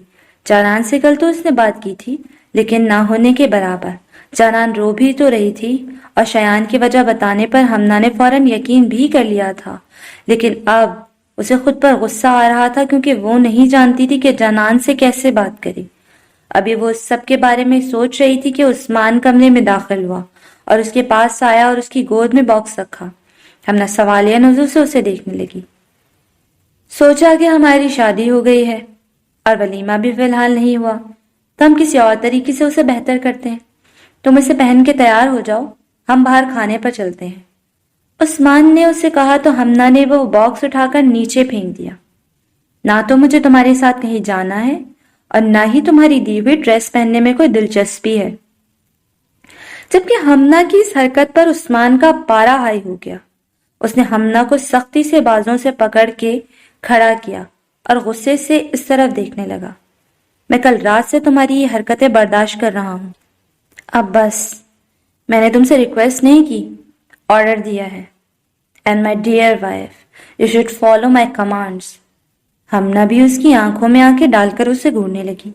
جانان سے کل تو اس نے بات کی تھی، لیکن نہ ہونے کے برابر۔ جانان رو بھی تو رہی تھی اور شیان کی وجہ بتانے پر ہمنا نے فوراً یقین بھی کر لیا تھا، لیکن اب اسے خود پر غصہ آ رہا تھا کیونکہ وہ نہیں جانتی تھی کہ جانان سے کیسے بات کرے۔ ابھی وہ اس سب کے بارے میں سوچ رہی تھی کہ عثمان کمرے میں داخل ہوا اور اس کے پاس آیا اور اس کی گود میں باکس رکھا۔ ہمنا سوالیہ نظر سے اسے دیکھنے لگی۔ سوچا کہ ہماری شادی ہو گئی ہے اور ولیمہ بھی فی الحال نہیں ہوا، تو ہم کسی اور طریقے سے اسے بہتر کرتے ہیں۔ تم اسے پہن کے تیار ہو جاؤ، ہم باہر کھانے پر چلتے ہیں۔ عثمان نے اسے کہا تو ہمنا نے وہ باکس اٹھا کر نیچے پھینک دیا۔ نہ تو مجھے تمہارے ساتھ کہیں جانا ہے اور نہ ہی تمہاری دی ہوئی ڈریس پہننے میں کوئی دلچسپی ہے۔ جبکہ ہمنا کی اس حرکت پر عثمان کا پارا ہائی ہو گیا۔ اس نے ہمنا کو سختی سے بازوں سے پکڑ کے کھڑا کیا اور غصے سے اس طرف دیکھنے لگا۔ میں کل رات سے تمہاری یہ حرکتیں برداشت کر رہا ہوں، اب بس۔ میں نے تم سے ریکویسٹ نہیں کی، آرڈر دیا ہے۔ And my dear wife, you should follow my commands۔ Humna بھی اس کی آنکھوں میں آنکھیں ڈال کر اسے گھورنے لگی۔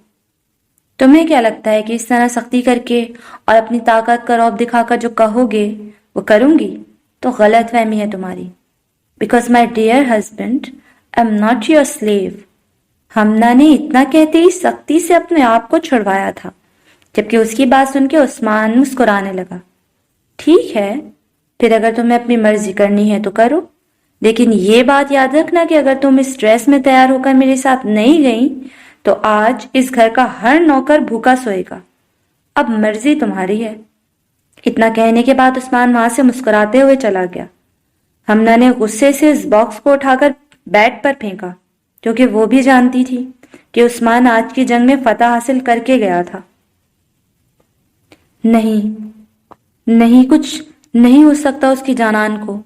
تمہیں کیا لگتا ہے کہ اس طرح سختی کر کے اور اپنی طاقت کا رعب دکھا کر جو کہو گے وہ کروں گی؟ تو غلط فہمی ہے تمہاری۔ Because my dear husband, I'm not your slave۔ Humna نے اتنا کہتے ہی سختی سے اپنے آپ کو چھڑوایا تھا، جبکہ اس کی بات سن کے عثمان مسکرانے لگا۔ ٹھیک ہے، پھر اگر تمہیں اپنی مرضی کرنی ہے تو کرو، لیکن یہ بات یاد رکھنا کہ اگر تم اس ڈریس میں تیار ہو کر میرے ساتھ نہیں گئی تو آج اس گھر کا ہر نوکر بھوکا سوئے گا۔ اب مرضی تمہاری ہے۔ اتنا کہنے کے بعد عثمان وہاں سے مسکراتے ہوئے چلا گیا۔ ہمنا نے غصے سے اس باکس کو اٹھا کر بیڈ پر پھینکا، کیونکہ وہ بھی جانتی تھی کہ عثمان آج کی جنگ میں فتح حاصل کر کے گیا تھا۔ نہیں، کچھ نہیں ہو سکتا اس کی جانان کو،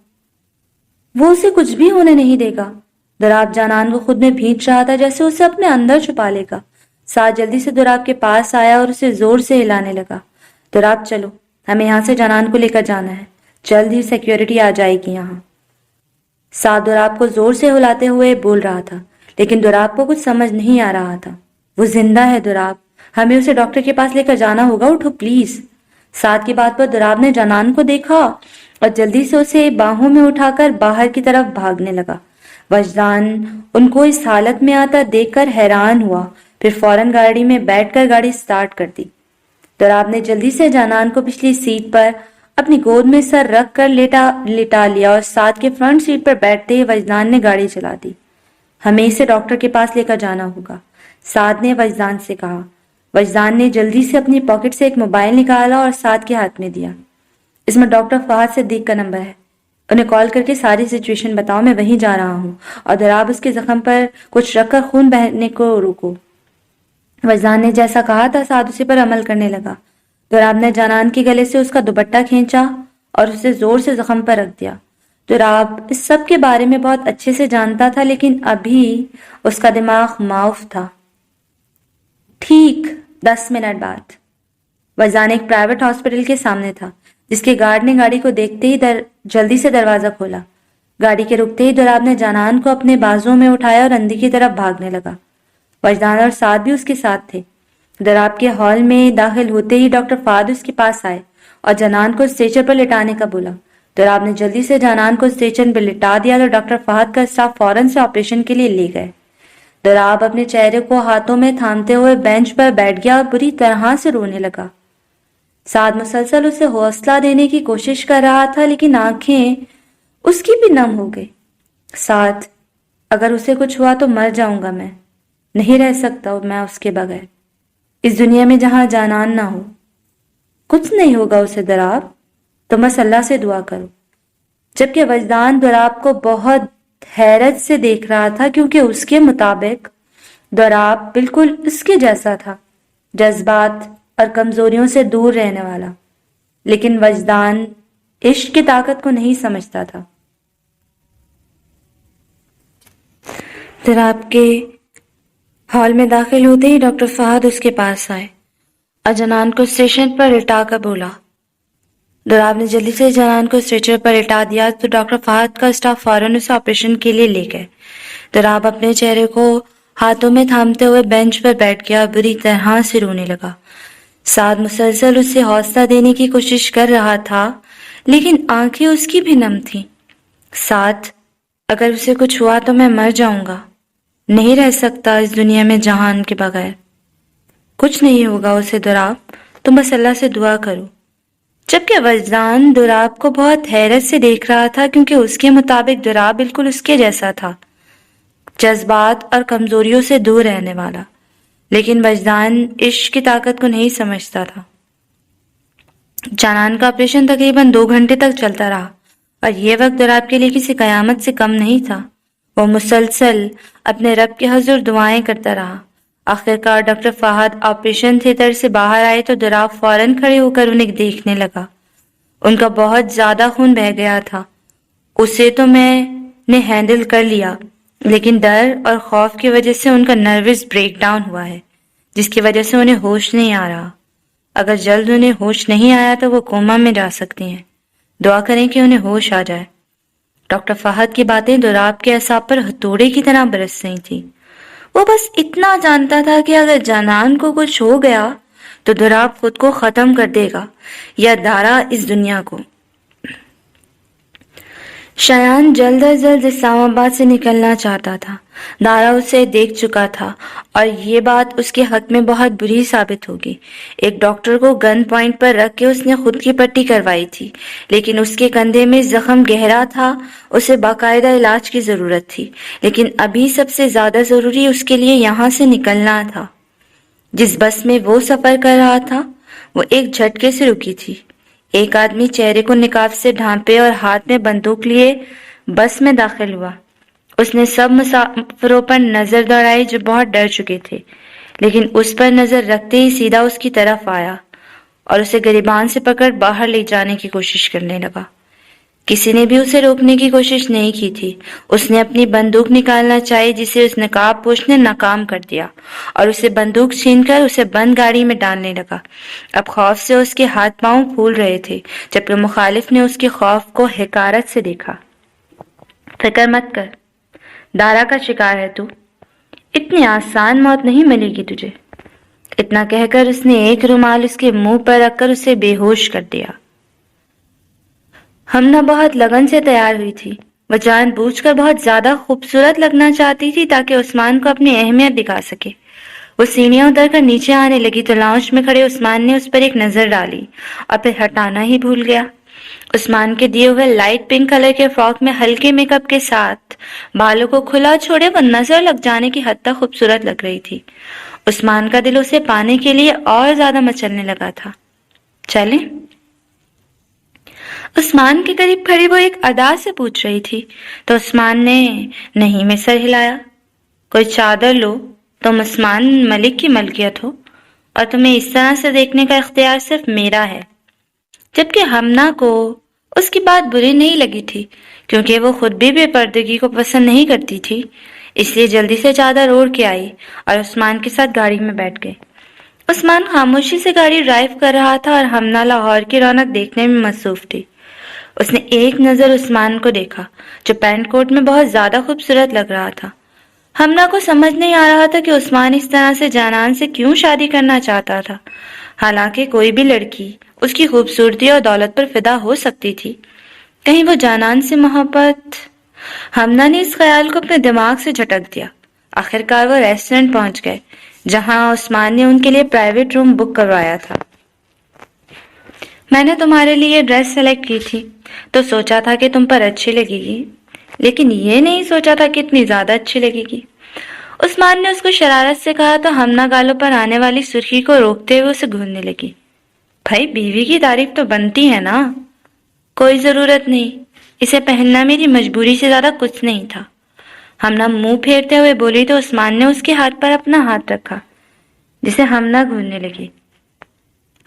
وہ اسے کچھ بھی ہونے نہیں دے گا۔ دراب جانان کو خود میں بھینچ رہا تھا جیسے اسے اپنے اندر چھپا لے گا۔ ساتھ جلدی سے دراب کے پاس آیا اور اسے زور سے ہلانے لگا۔ دراب چلو، ہمیں یہاں سے جانان کو لے کر جانا ہے، جلد ہی سیکیورٹی آ جائے گی یہاں۔ ساتھ دراب کو زور سے ہلاتے ہوئے بول رہا تھا، لیکن دراب کو کچھ سمجھ نہیں آ رہا تھا۔ وہ زندہ ہے دراب، ہمیں اسے ڈاکٹر کے پاس لے کر جانا ہوگا، اٹھو پلیز۔ سعد کی بات پر دراب نے جنان کو دیکھا اور جلدی سے اسے باہوں میں اٹھا کر باہر کی طرف بھاگنے لگا۔ وجدان ان کو اس حالت میں آتا دیکھ کر حیران ہوا، پھر فوراً گاڑی میں بیٹھ کر گاڑی سٹارٹ کر دی۔ دراب نے جلدی سے جنان کو پچھلی سیٹ پر اپنی گود میں سر رکھ کر لٹا لیا اور سعد کے فرنٹ سیٹ پر بیٹھتے ہی وجدان نے گاڑی چلا دی۔ ہمیں اسے ڈاکٹر کے پاس لے کر جانا ہوگا، سعد نے وجدان سے کہا۔ وجدان نے جلدی سے اپنی پاکٹ سے ایک موبائل نکالا اور سعد کے ہاتھ میں دیا۔ اس میں ڈاکٹر فہد صدیق کا نمبر ہے، انہیں کال کر کے ساری سچویشن بتاؤ، میں وہیں جا رہا ہوں، اور دراب اس کے زخم پر کچھ رکھ کر خون بہنے کو روکو۔ وجدان نے جیسا کہا تھا سعد اسی پر عمل کرنے لگا۔ دراب نے جنان کے گلے سے اس کا دوپٹہ کھینچا اور اسے زور سے زخم پر رکھ دیا۔ دراب اس سب کے بارے میں بہت اچھے سے جانتا تھا، لیکن ابھی اس کا دماغ معاف تھا۔ ٹھیک 10 منٹ بعد وجدان ایک پرائیویٹ ہاسپٹل کے سامنے تھا، جس کے گارڈ نے گاڑی کو دیکھتے ہی جلدی سے دروازہ کھولا۔ گاڑی کے رکتے ہی دراب نے جنان کو اپنے بازوں میں اٹھایا اور اندھی کی طرف بھاگنے لگا۔ وجدان اور سعد بھی اس کے ساتھ تھے۔ دراب کے ہال میں داخل ہوتے ہی ڈاکٹر فہد اس کے پاس آئے اور جنان کو اسٹریچر پر لٹانے کا بولا۔ دراب نے جلدی سے جنان کو اسٹریچر پر لٹا دیا تو ڈاکٹر فہد کا اسٹاف فوراً سے آپریشن کے لیے لے گئے۔ دراب اپنے چہرے کو ہاتھوں میں تھامتے ہوئے بینچ پر بیٹھ گیا اور بری طرح سے رونے لگا۔ سعد مسلسل اسے حوصلہ دینے کی کوشش کر رہا تھا، لیکن آنکھیں اس کی بھی نم ہو گئی۔ سعد، اگر اسے کچھ ہوا تو مر جاؤں گا، میں نہیں رہ سکتا میں اس کے بغیر، اس دنیا میں جہاں جانان نہ ہو۔ کچھ نہیں ہوگا اسے دراب، تم بس اللہ سے دعا کرو۔ جبکہ وجدان دراب کو بہت حیرت سے دیکھ رہا تھا، کیونکہ اس کے مطابق دراب بالکل اس کے جیسا تھا، جذبات اور کمزوریوں سے دور رہنے والا، لیکن وجدان عشق کی طاقت کو نہیں سمجھتا تھا۔ دراب کے ہال میں داخل ہوتے ہی ڈاکٹر فہد اس کے پاس آئے اور جنان کو اسٹیشن پر لٹا کر بولا۔ دراب نے جلدی سے جنان کو اسٹریچر پر لٹا دیا تو ڈاکٹر فہد کا اسٹاف فوراً اسے آپریشن کے لیے لے گئے۔ دراب اپنے چہرے کو ہاتھوں میں تھامتے ہوئے بینچ پر بیٹھ گیا اور بری طرح سے رونے لگا۔ سعد مسلسل اسے حوصلہ دینے کی کوشش کر رہا تھا، لیکن آنکھیں اس کی بھی نم تھیں۔ سعد، اگر اسے کچھ ہوا تو میں مر جاؤں گا، نہیں رہ سکتا اس دنیا میں جہان کے بغیر۔ کچھ نہیں ہوگا اسے دراب، تم بس اللہ سے دعا کرو۔ جبکہ وجدان دراب کو بہت حیرت سے دیکھ رہا تھا، کیونکہ اس کے مطابق دراب بالکل اس کے جیسا تھا، جذبات اور کمزوریوں سے دور رہنے والا، لیکن وجدان عشق کی طاقت کو نہیں سمجھتا تھا۔ جنان کا آپریشن تقریباً 2 گھنٹے تک چلتا رہا اور یہ وقت دراب کے لیے کسی قیامت سے کم نہیں تھا۔ وہ مسلسل اپنے رب کے حضور دعائیں کرتا رہا۔ آخرکار ڈاکٹر فہد آپریشن تھیٹر سے باہر آئے تو دراب فوراً کھڑے ہو کر انہیں دیکھنے لگا۔ ان کا بہت زیادہ خون بہہ گیا تھا۔ اسے تو میں نے ہینڈل کر لیا، لیکن ڈر اور خوف کی وجہ سے ان کا نروس بریک ڈاؤن ہوا ہے، جس کی وجہ سے انہیں ہوش نہیں آ رہا۔ اگر جلد انہیں ہوش نہیں آیا تو وہ کوما میں جا سکتی ہیں۔ دعا کریں کہ انہیں ہوش آ جائے۔ ڈاکٹر فہد کی باتیں دراب کے اعصاب پر ہتھوڑے کی طرح برس رہی تھیں۔ وہ بس اتنا جانتا تھا کہ اگر جنان کو کچھ ہو گیا تو دراب خود کو ختم کر دے گا یا دارا اس دنیا کو۔ شایان جلد از جلد اسلام آباد سے نکلنا چاہتا تھا۔ دارا اسے دیکھ چکا تھا اور یہ بات اس کے حق میں بہت بری ثابت ہوگی۔ ایک ڈاکٹر کو گن پوائنٹ پر رکھ کے اس نے خود کی پٹی کروائی تھی، لیکن اس کے کندھے میں زخم گہرا تھا، اسے باقاعدہ علاج کی ضرورت تھی، لیکن ابھی سب سے زیادہ ضروری اس کے لیے یہاں سے نکلنا تھا۔ جس بس میں وہ سفر کر رہا تھا وہ ایک جھٹکے سے رکی تھی۔ ایک آدمی چہرے کو نقاب سے ڈھانپے اور ہاتھ میں بندوق لیے بس میں داخل ہوا۔ اس نے سب مسافروں پر نظر دوڑائی جو بہت ڈر چکے تھے، لیکن اس پر نظر رکھتے ہی سیدھا اس کی طرف آیا اور اسے گریبان سے پکڑ باہر لے جانے کی کوشش کرنے لگا۔ کسی نے بھی اسے روکنے کی کوشش نہیں کی تھی۔ اس نے اپنی بندوق نکالنا چاہی، جسے اس نقاب پوش نے ناکام کر دیا اور اسے بندوق چھین کر اسے بند گاڑی میں ڈالنے لگا۔ اب خوف سے اس کے ہاتھ پاؤں پھول رہے تھے، جبکہ مخالف نے اس کے خوف کو حقارت سے دیکھا۔ فکر مت کر، دارا کا شکار ہے تو، اتنی آسان موت نہیں ملے گی تجھے۔ اتنا کہہ کر اس نے ایک رومال اس کے منہ پر رکھ کر اسے بے ہوش کر دیا۔ ہمنا بہت لگن سے تیار ہوئی تھی۔ وہ جان بوجھ کر بہت زیادہ خوبصورت لگنا چاہتی تھی تاکہ عثمان کو اپنی اہمیت دکھا سکے۔ وہ سیڑھیاں اتر کر نیچے آنے لگی تو لاؤنج میں کھڑے عثمان نے اس پر ایک نظر ڈالی اور پھر ہٹانا ہی بھول گیا۔ عثمان کے دیے ہوئے لائٹ پنک کلر کے فراک میں ہلکے میک اپ کے ساتھ بالوں کو کھلا چھوڑے وہ نظر لگ جانے کی حد تک خوبصورت لگ رہی تھی۔ عثمان کا دل اسے پانے کے لیے اور زیادہ مچلنے لگا تھا۔ چلیں؟ عثمان کے قریب کھڑی وہ ایک ادا سے پوچھ رہی تھی تو عثمان نے نہیں میں سر ہلایا۔ کوئی چادر لو، تم عثمان ملک کی ملکیت ہو اور تمہیں اس طرح سے دیکھنے کا اختیار صرف میرا ہے۔ جبکہ ہمنا کو اس کی بات بری نہیں لگی تھی کیونکہ وہ خود بھی بے پردگی کو پسند نہیں کرتی تھی، اس لیے جلدی سے چادر اوڑھ کے آئی اور عثمان کے ساتھ گاڑی میں بیٹھ گئے۔ عثمان خاموشی سے گاڑی ڈرائیو کر رہا تھا اور ہمنا لاہور کی رونق دیکھنے میں مصروف تھی۔ اس نے ایک نظر عثمان کو دیکھا جو پینٹ کوٹ میں بہت زیادہ خوبصورت لگ رہا تھا۔ ہمنا کو سمجھ نہیں آ رہا تھا کہ عثمان اس طرح سے جانان سے کیوں شادی کرنا چاہتا تھا، حالانکہ کوئی بھی لڑکی اس کی خوبصورتی اور دولت پر فدا ہو سکتی تھی، کہیں وہ جانان سے محبت۔ ہمنا نے اس خیال کو اپنے دماغ سے جھٹک دیا۔ آخر کار وہ ریسٹورنٹ پہنچ گئے جہاں عثمان نے ان کے لیے پرائیویٹ روم بک کروایا تھا۔ میں نے تمہارے لیے ڈریس سلیکٹ کی تھی تو سوچا تھا کہ تم پر اچھی لگے گی، لیکن یہ نہیں سوچا تھا کہ اتنی زیادہ اچھی لگے گی۔ عثمان نے اس کو شرارت سے کہا تو ہمنا گالوں پر آنے والی سرخی کو روکتے ہوئے اسے گھورنے لگی۔ بھائی بیوی کی تعریف تو بنتی ہے نا، کوئی ضرورت نہیں، اسے پہننا میری مجبوری سے زیادہ کچھ نہیں تھا۔ ہمنا منہ پھیرتے ہوئے بولی تو عثمان نے اس کے ہاتھ پر اپنا ہاتھ رکھا جسے ہمنا گھورنے لگی۔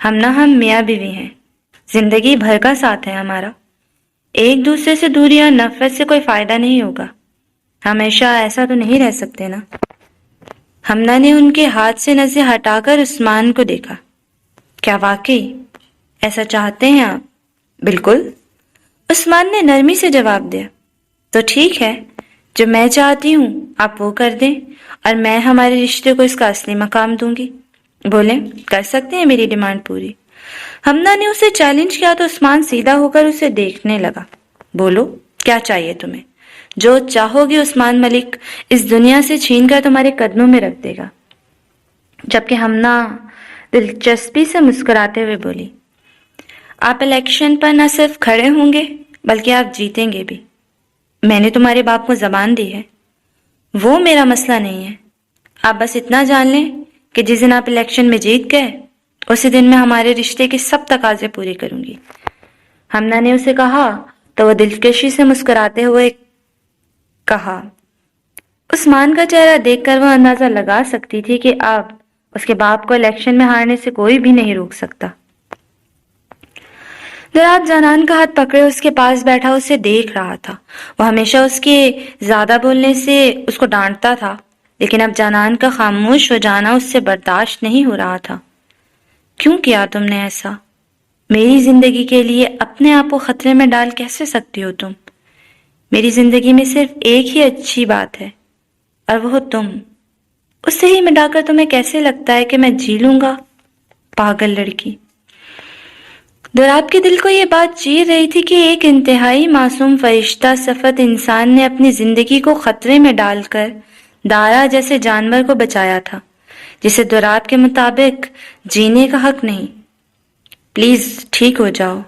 ہمنا ہم میاں بیوی ہیں، زندگی بھر کا ساتھ ہے ہمارا، ایک دوسرے سے دوری اور نفرت سے کوئی فائدہ نہیں ہوگا، ہمیشہ ایسا تو نہیں رہ سکتے نا۔ ہمنا نے ان کے ہاتھ سے نظر ہٹا کر عثمان کو دیکھا۔ کیا واقعی ایسا چاہتے ہیں آپ؟ بالکل، عثمان نے نرمی سے جواب دیا۔ تو ٹھیک ہے، جو میں چاہتی ہوں آپ وہ کر دیں اور میں ہمارے رشتے کو اس کا اصلی مقام دوں گی۔ بولیں، کر سکتے ہیں میری ڈیمانڈ پوری؟ ہمنا نے اسے چیلنج کیا تو عثمان سیدھا ہو کر اسے دیکھنے لگا۔ بولو، کیا چاہیے تمہیں؟ جو چاہو گی عثمان ملک اس دنیا سے چھین کر تمہارے قدموں میں رکھ دے گا۔ جبکہ ہمنا دلچسپی سے مسکراتے ہوئے بولی، آپ الیکشن پر نہ صرف کھڑے ہوں گے بلکہ آپ جیتیں گے بھی۔ میں نے تمہارے باپ کو زبان دی ہے، وہ میرا مسئلہ نہیں ہے۔ آپ بس اتنا جان لیں کہ جس دن آپ الیکشن میں جیت گئے اسی دن میں ہمارے رشتے کے سب تقاضے پورے کروں گی۔ ہمنا نے اسے کہا تو وہ دلکشی سے مسکراتے ہوئے کہا۔ عثمان کا چہرہ دیکھ کر وہ اندازہ لگا سکتی تھی کہ اب اس کے باپ کو الیکشن میں ہارنے سے کوئی بھی نہیں روک سکتا۔ دراب جانان کا ہاتھ پکڑے اس کے پاس بیٹھا اسے دیکھ رہا تھا۔ وہ ہمیشہ اس کے زیادہ بولنے سے اس کو ڈانٹتا تھا، لیکن اب جانان کا خاموش ہو جانا اس سے برداشت نہیں ہو رہا تھا۔ کیوں کیا تم نے ایسا؟ میری زندگی کے لیے اپنے آپ کو خطرے میں ڈال کیسے سکتی ہو تم؟ میری زندگی میں صرف ایک ہی اچھی بات ہے اور وہ تم، اسے ہی مٹا کر تمہیں کیسے لگتا ہے کہ میں جی لوں گا؟ پاگل لڑکی۔ دراب کے دل کو یہ بات چیر رہی تھی کہ ایک انتہائی معصوم فرشتہ صفت انسان نے اپنی زندگی کو خطرے میں ڈال کر دارا جیسے جانور کو بچایا تھا جسے دراب کے مطابق جینے کا حق نہیں۔ پلیز ٹھیک ہو جاؤ،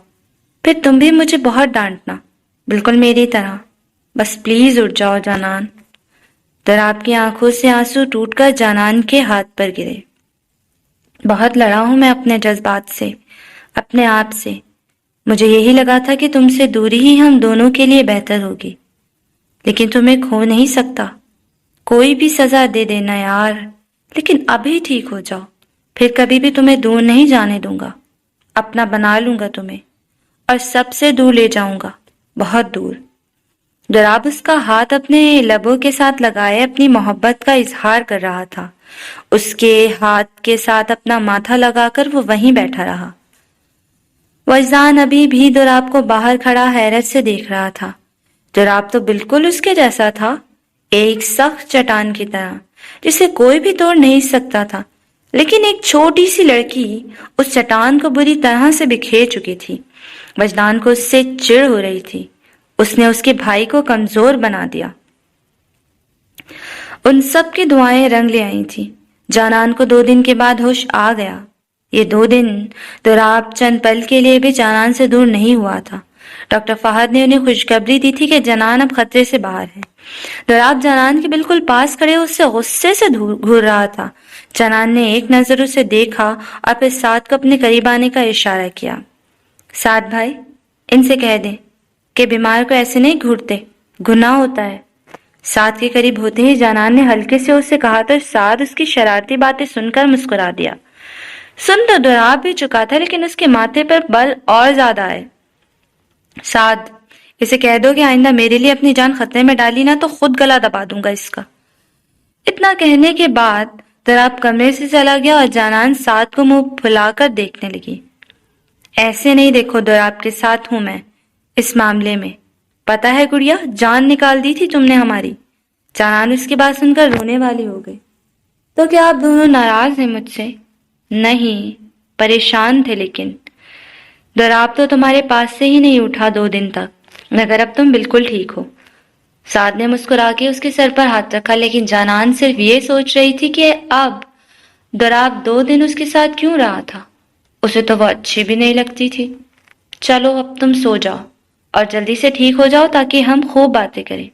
پھر تم بھی مجھے بہت ڈانٹنا، بالکل میری طرح، بس پلیز اٹھ جاؤ جانان۔ دراب کی آنکھوں سے آنسو ٹوٹ کر جانان کے ہاتھ پر گرے۔ بہت لڑا ہوں میں اپنے جذبات سے، اپنے آپ سے، مجھے یہی لگا تھا کہ تم سے دوری ہی ہم دونوں کے لیے بہتر ہوگی، لیکن تمہیں کھو نہیں سکتا، کوئی بھی سزا دے دینا یار، لیکن ابھی ٹھیک ہو جاؤ، پھر کبھی بھی تمہیں دور نہیں جانے دوں گا، اپنا بنا لوں گا تمہیں اور سب سے دور لے جاؤں گا، بہت دور۔ دراب اس کا ہاتھ اپنے لبوں کے ساتھ لگائے اپنی محبت کا اظہار کر رہا تھا۔ اس کے ہاتھ کے ساتھ اپنا ماتھا لگا کر وہ وہیں بیٹھا رہا۔ وجدان ابھی بھی دراب کو باہر کھڑا حیرت سے دیکھ رہا تھا۔ دراب تو بالکل اس کے جیسا تھا، ایک سخت چٹان کی طرح جسے کوئی بھی توڑ نہیں سکتا تھا، لیکن ایک چھوٹی سی لڑکی اس چٹان کو بری طرح سے بکھیر چکی تھی۔ وجدان کو اس سے چڑ ہو رہی تھی۔ اس نے اس کے بھائی کو کمزور بنا دیا۔ ان سب کی دعائیں رنگ لے آئی تھی۔ جانان کو 2 دن کے بعد ہوش آ گیا۔ یہ 2 دن دوراب چند پل کے لیے بھی جانان سے دور نہیں ہوا تھا۔ ڈاکٹر فہد نے انہیں خوشخبری دی تھی کہ جانان اب خطرے سے باہر ہے۔ دوراب جانان کے بالکل پاس کھڑے اس سے غصے سے گھور رہا تھا۔ جانان نے ایک نظر اسے دیکھا اور پھر سعد کو اپنے قریب آنے کا اشارہ کیا۔ سعد بھائی، ان سے کہہ دیں کہ بیمار کو ایسے نہیں گھورتے، گناہ ہوتا ہے۔ سعد کے قریب ہوتے ہی جانان نے ہلکے سے اسے کہا تو سعد اس کی شرارتی باتیں سن کر مسکرا دیا۔ سن تو دوراب بھی چکا تھا لیکن اس کے ماتھے پر بل اور زیادہ آئے۔ سعد، اسے کہہ دو کہ آئندہ میرے لیے اپنی جان خطرے میں ڈالی نہ تو خود گلا دبا دوں گا اس کا۔ اتنا کہنے کے بعد دوراب کمرے سے چلا گیا اور جانان سعد کو منہ پھلا کر دیکھنے لگی۔ ایسے نہیں دیکھو، دوراب کے ساتھ ہوں میں اس معاملے میں، پتہ ہے گڑیا، جان نکال دی تھی تم نے ہماری۔ جانان اس کی بات سن کر رونے والی ہو گئی۔ تو کیا آپ دونوں ناراض ہیں مجھ سے؟ نہیں، پریشان تھے لیکن دوراب تو تمہارے پاس سے ہی نہیں اٹھا 2 دن تک، مگر اب تم بالکل ٹھیک ہو۔ سعد نے مسکرا کے اس کے سر پر ہاتھ رکھا، لیکن جانان صرف یہ سوچ رہی تھی کہ اب دوراب 2 دن اس کے ساتھ کیوں رہا تھا۔ اسے تو وہ اچھی بھی نہیں لگتی تھی۔ چلو اب تم سو جاؤ اور جلدی سے ٹھیک ہو جاؤ تاکہ ہم خوب باتیں کریں،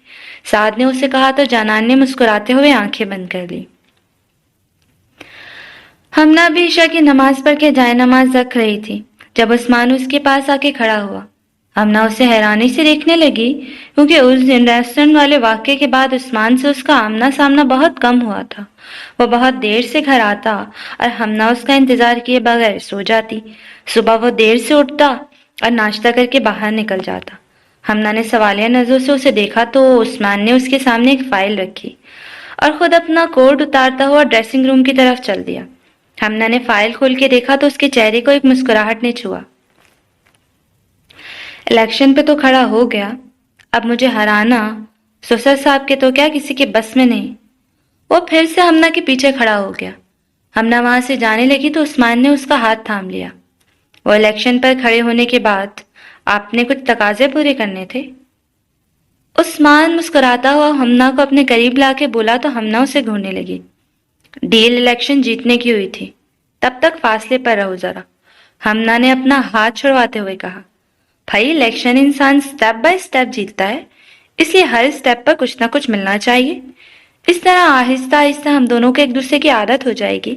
سعد نے اسے کہا تو جانان نے مسکراتے ہوئے آنکھیں بند کر لی۔ ہمنا بھی عشاء کی نماز پڑھ کے جائے نماز رکھ رہی تھی جب عثمان اس کے پاس آ کے کھڑا ہوا۔ ہمنا اسے حیرانی سے دیکھنے لگی کیونکہ اس دن ریسٹورنٹ والے واقعے کے بعد عثمان سے اس کا آمنا سامنا بہت کم ہوا تھا۔ وہ بہت دیر سے گھر آتا اور ہمنا اس کا انتظار کیے بغیر سو جاتی۔ صبح وہ دیر سے اٹھتا اور ناشتہ کر کے باہر نکل جاتا۔ ہمنا نے سوالیہ نظروں سے اسے دیکھا تو عثمان نے اس کے سامنے ایک فائل رکھی اور خود اپنا کوٹ اتارتا ہوا ڈریسنگ روم کی طرف چل دیا۔ ہمنا نے فائل کھول کے دیکھا تو اس کے چہرے کو ایک مسکراہٹ نے چھوا۔ الیکشن پہ تو کھڑا ہو گیا، اب مجھے ہرانا سسر صاحب کے تو کیا کسی کے بس میں نہیں۔ وہ پھر سے ہمنا کے پیچھے کھڑا ہو گیا۔ ہمنا وہاں سے جانے لگی تو عثمان نے اس کا ہاتھ تھام لیا۔ وہ الیکشن پر کھڑے ہونے کے بعد آپ نے کچھ تقاضے پورے کرنے تھے؟ عثمان مسکراتا ہوا ہمنا کو اپنے قریب لا کے بولا تو ہمنا اسے گھورنے لگی۔ ڈیل الیکشن جیتنے کی ہوئی تھی، تب تک فاصلے پر رہو ذرا، ہمنا نے اپنا ہاتھ چھڑواتے ہوئے کہا۔ بھائی الیکشن انسان سٹیپ بائی سٹیپ جیتتا ہے، اس لیے ہر سٹیپ پر کچھ نہ کچھ ملنا چاہیے، اس طرح آہستہ آہستہ ہم دونوں کو ایک دوسرے کی عادت ہو جائے گی۔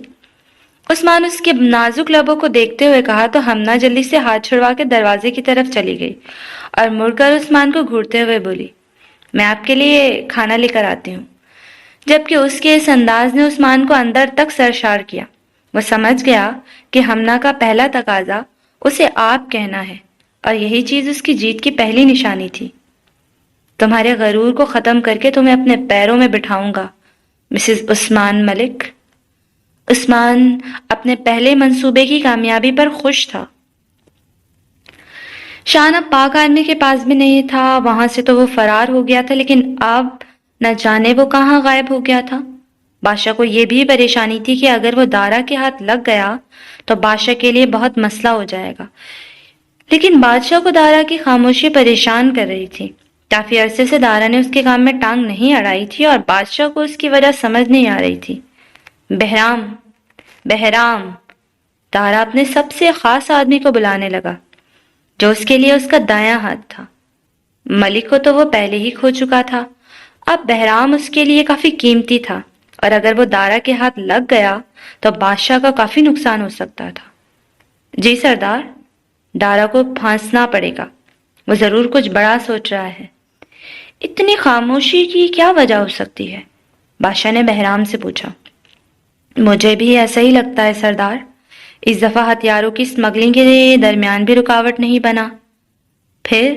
عثمان اس کے نازک لبوں کو دیکھتے ہوئے کہا تو ہمنا جلدی سے ہاتھ چھڑوا کے دروازے کی طرف چلی گئی اور مڑ کر عثمان کو گھورتے ہوئے بولی، میں آپ کے لیے کھانا لے کر آتی ہوں۔ جبکہ اس کے اس انداز نے عثمان کو اندر تک سرشار کیا۔ وہ سمجھ گیا کہ ہمنا کا پہلا تقاضا اسے آپ کہنا ہے اور یہی چیز اس کی جیت کی پہلی نشانی تھی۔ تمہارے غرور کو ختم کر کے تمہیں اپنے پیروں میں بٹھاؤں گا مسز عثمان ملک۔ عثمان اپنے پہلے منصوبے کی کامیابی پر خوش تھا۔ شان اب پاک آدمی کے پاس بھی نہیں تھا، وہاں سے تو وہ فرار ہو گیا تھا، لیکن اب نہ جانے وہ کہاں غائب ہو گیا تھا۔ بادشاہ کو یہ بھی پریشانی تھی کہ اگر وہ دارا کے ہاتھ لگ گیا تو بادشاہ کے لیے بہت مسئلہ ہو جائے گا، لیکن بادشاہ کو دارا کی خاموشی پریشان کر رہی تھی۔ کافی عرصے سے دارا نے اس کے کام میں ٹانگ نہیں اڑائی تھی اور بادشاہ کو اس کی وجہ سمجھ نہیں آ رہی تھی۔ بہرام، بہرام، دارا اپنے سب سے خاص آدمی کو بلانے لگا جو اس کے لیے اس کا دایاں ہاتھ تھا۔ ملک کو تو وہ پہلے ہی کھو چکا تھا، اب بہرام اس کے لیے کافی قیمتی تھا اور اگر وہ دارا کے ہاتھ لگ گیا تو بادشاہ کا کافی نقصان ہو سکتا تھا۔ جی سردار، دارا کو پھانسنا پڑے گا، وہ ضرور کچھ بڑا سوچ رہا ہے۔ اتنی خاموشی کی کیا وجہ ہو سکتی ہے؟ بادشاہ نے بہرام سے پوچھا۔ مجھے بھی ایسا ہی لگتا ہے سردار، اس دفعہ ہتھیاروں کی اسمگلنگ کے درمیان بھی رکاوٹ نہیں بنا۔ پھر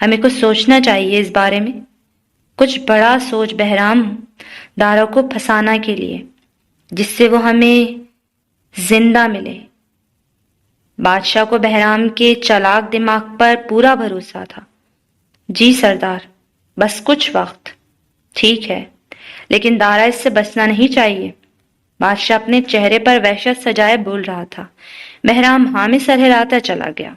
ہمیں کچھ سوچنا چاہیے اس بارے میں، کچھ بڑا سوچ بہرام، دارا کو پھنسانا کے لیے جس سے وہ ہمیں زندہ ملے۔ بادشاہ کو بہرام کے چالاک دماغ پر پورا بھروسہ تھا۔ جی سردار، بس کچھ وقت۔ ٹھیک ہے، لیکن دارا اس سے بچنا نہیں چاہیے۔ بادشاہ اپنے چہرے پر وحشت سجائے بول رہا تھا۔ بہرام ہاں میں سر ہلاتا چلا گیا۔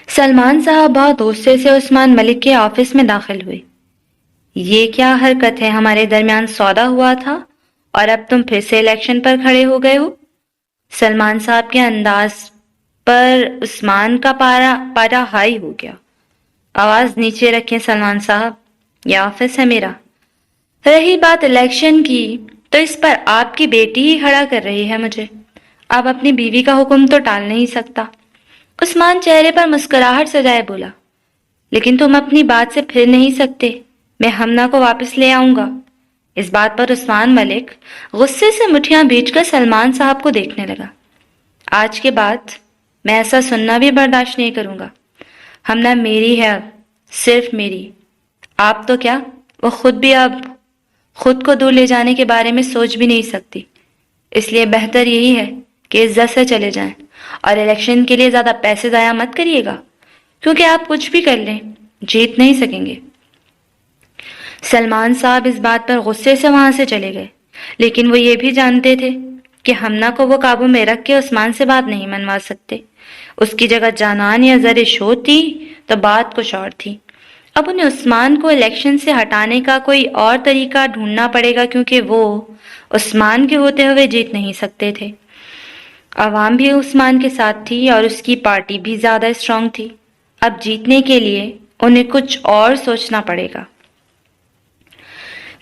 سلمان صاحب بہت غصے سے عثمان ملک کے آفس میں داخل ہوئے۔ یہ کیا حرکت ہے؟ ہمارے درمیان سودا ہوا تھا اور اب تم پھر سے الیکشن پر کھڑے ہو گئے ہو؟ سلمان صاحب کے انداز پر عثمان کا پارا ہائی ہو گیا۔ آواز نیچے رکھیں سلمان صاحب، یہ آفس ہے میرا۔ رہی بات الیکشن کی تو اس پر آپ کی بیٹی ہی کھڑا کر رہی ہے مجھے۔ آپ اپنی بیوی کا حکم تو ٹال نہیں سکتا۔ عثمان چہرے پر مسکراہٹ سجائے بولا، لیکن تم اپنی بات سے پھر نہیں سکتے۔ میں ہمنا کو واپس لے آؤں گا۔ اس بات پر عثمان ملک غصے سے مٹھیاں بیچ کر سلمان صاحب کو دیکھنے لگا۔ آج کے بعد میں ایسا سننا بھی برداشت نہیں کروں گا۔ ہمنا میری ہے، اب صرف میری۔ آپ تو کیا، وہ خود بھی اب خود کو دور لے جانے کے بارے میں سوچ بھی نہیں سکتی۔ اس لیے بہتر یہی ہے کہ عزت سے چلے جائیں اور الیکشن کے لیے زیادہ پیسے ضائع مت کریے گا، کیونکہ آپ کچھ بھی کر لیں جیت نہیں سکیں گے۔ سلمان صاحب اس بات پر غصے سے وہاں سے چلے گئے، لیکن وہ یہ بھی جانتے تھے کہ ہمنا کو وہ قابو میں رکھ کے عثمان سے بات نہیں منوا سکتے۔ اس کی جگہ جانان یا زرش ہوتی تو بات کچھ اور تھی۔ اب انہیں عثمان کو الیکشن سے ہٹانے کا کوئی اور طریقہ ڈھونڈنا پڑے گا، کیونکہ وہ عثمان کے ہوتے ہوئے جیت نہیں سکتے تھے۔ عوام بھی عثمان کے ساتھ تھی اور اس کی پارٹی بھی زیادہ اسٹرانگ تھی۔ اب جیتنے کے لیے انہیں کچھ اور سوچنا پڑے گا۔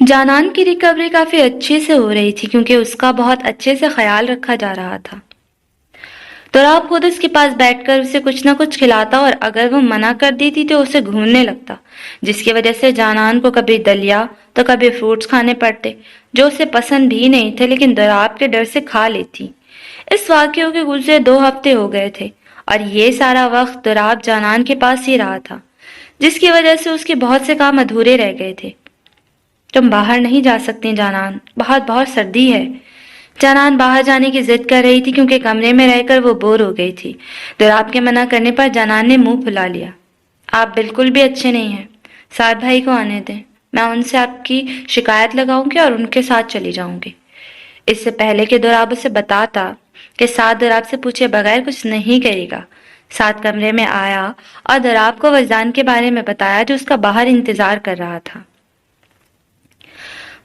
جانان کی ریکوری کافی اچھے سے ہو رہی تھی، کیونکہ اس کا بہت اچھے سے خیال رکھا جا رہا تھا۔ تراب خود اس کے پاس بیٹھ کر اسے کچھ نہ کچھ کھلاتا اور اگر وہ منع کر دیتی تو اسے گھوننے لگتا، جس کی وجہ سے جانان کو کبھی دلیا تو کبھی فروٹس کھانے پڑتے جو اسے پسند بھی نہیں تھے، لیکن تراب کے ڈر سے کھا لیتی۔ اس واقعے کے گزرے 2 ہفتے ہو گئے تھے اور یہ سارا وقت تراب جانان کے پاس ہی رہا تھا، جس کی وجہ سے اس کے بہت سے کام ادھورے رہ گئے تھے۔ تم باہر نہیں جا سکتی جانان، بہت سردی ہے۔ جانان باہر جانے کی ضد کر رہی تھی کیونکہ کمرے میں رہ کر وہ بور ہو گئی تھی۔ تراب کے منع کرنے پر جانان نے منہ پھلا لیا۔ آپ بالکل بھی اچھے نہیں ہیں، سعد بھائی کو آنے دیں، میں ان سے آپ کی شکایت لگاؤں گی اور ان کے ساتھ چلی جاؤں گی۔ اس سے پہلے کہ دراب اسے بتاتا کہ سعد دراب سے پوچھے بغیر کچھ نہیں کرے گا، سعد کمرے میں آیا اور دراب کو وجدان کے بارے میں بتایا جو اس کا باہر انتظار کر رہا تھا۔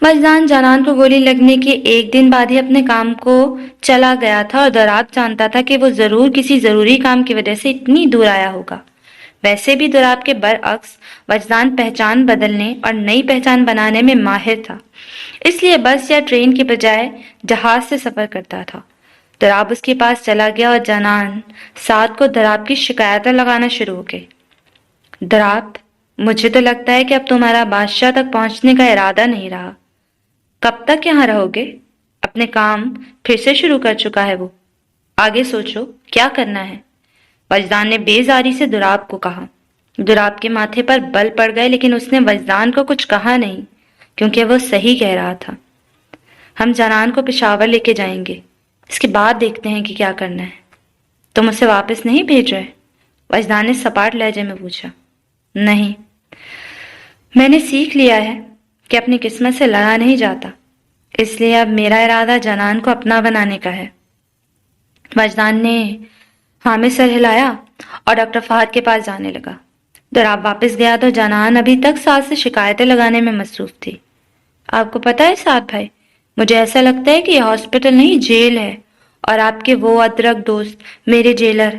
وجدان جانان کو گولی لگنے کے 1 دن بعد ہی اپنے کام کو چلا گیا تھا اور دراب جانتا تھا کہ وہ ضرور کسی ضروری کام کی وجہ سے اتنی دور آیا ہوگا۔ ویسے بھی دراب کے برعکس وجدان پہچان بدلنے اور نئی پہچان بنانے میں ماہر تھا، اس لیے بس یا ٹرین کے بجائے جہاز سے سفر کرتا تھا۔ دراب اس کے پاس چلا گیا اور جانان سعد کو دراب کی شکایتیں لگانا شروع ہو گئی۔ دراب، مجھے تو لگتا ہے کہ اب تمہارا بادشاہ تک پہنچنے کا ارادہ نہیں رہا۔ کب تک یہاں رہو گے؟ اپنے کام پھر سے شروع کر چکا ہے وہ، آگے سوچو کیا کرنا ہے۔ وجدان نے بیزاری سے دراب کو کہا۔ دراب کے ماتھے پر بل پڑ گئے، لیکن اس نے وجدان کو کچھ کہا نہیں کیونکہ وہ صحیح کہہ رہا تھا۔ ہم جانان کو پشاور لے کے جائیں گے، اس کے بعد دیکھتے ہیں کہ کیا کرنا ہے۔ تم اسے واپس نہیں بھیج رہے؟ وجدان نے سپاٹ لہجے میں پوچھا۔ نہیں، میں نے سیکھ لیا ہے کہ اپنی قسمت سے لڑا نہیں جاتا، اس لیے اب میرا ارادہ جانان کو اپنا بنانے کا ہے۔ وجدان نے ہاں میں سر ہلایا اور ڈاکٹر فہد کے پاس جانے لگا۔ دراب واپس گیا تو جانان ابھی تک سعد سے شکایتیں لگانے میں مصروف تھی۔ آپ کو پتا ہے سعد بھائی، مجھے ایسا لگتا ہے کہ یہ ہاسپٹل نہیں جیل ہے، اور آپ کے وہ ادرک دوست میرے جیلر۔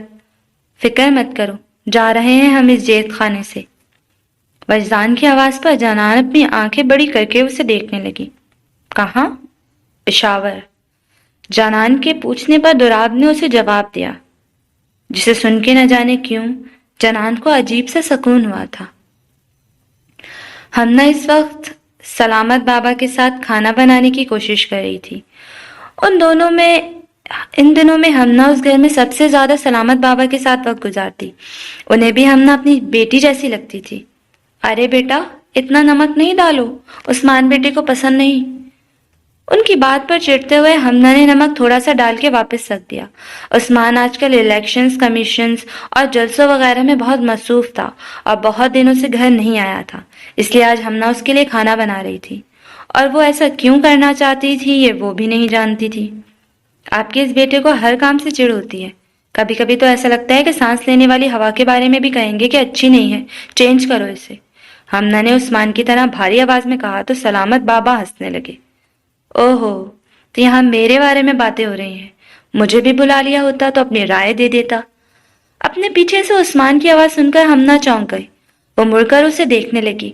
فکر مت کرو، جا رہے ہیں ہم اس جیل خانے سے۔ وجدان کی آواز پر جانان اپنی آنکھیں بڑی کر کے اسے دیکھنے لگی۔ کہاں؟ پشاور۔ جانان کے پوچھنے پر دراب نے اسے جواب دیا، جسے سن کے نہ جانے کیوں جانان کو عجیب سا سکون ہوا تھا۔ ہمنا اس وقت سلامت بابا کے ساتھ کھانا بنانے کی کوشش کر رہی تھی۔ ان دنوں میں ہمنا اس گھر میں سب سے زیادہ سلامت بابا کے ساتھ وقت گزارتی۔ انہیں بھی ہمنا اپنی بیٹی جیسی لگتی تھی۔ ارے بیٹا، اتنا نمک نہیں ڈالو، عثمان بیٹے کو پسند نہیں۔ ان کی بات پر چڑھتے ہوئے ہمنا نے نمک تھوڑا سا ڈال کے واپس رکھ دیا۔ عثمان آج کل الیکشنز، کمیشنز اور جلسوں وغیرہ میں بہت مصروف تھا اور بہت دنوں سے گھر نہیں آیا تھا، اس لیے آج ہمنا اس کے لیے کھانا بنا رہی تھی۔ اور وہ ایسا کیوں کرنا چاہتی تھی یہ وہ بھی نہیں جانتی تھی۔ آپ کے اس بیٹے کو ہر کام سے چڑ ہوتی ہے، کبھی کبھی تو ایسا لگتا ہے کہ سانس لینے والی ہوا کے بارے میں بھی کہیں گے کہ اچھی نہیں ہے، چینج کرو اسے۔ ہمنا نے عثمان کی طرح بھاری آواز میں کہا تو سلامت بابا ہنسنے لگے۔ اوہو، تو یہاں میرے بارے میں باتیں ہو رہی ہیں، مجھے بھی بلا لیا ہوتا تو اپنی رائے دے دیتا۔ اپنے پیچھے سے عثمان کی آواز سن کر ہمنا چونک گئی۔ وہ مڑ کر اسے دیکھنے لگی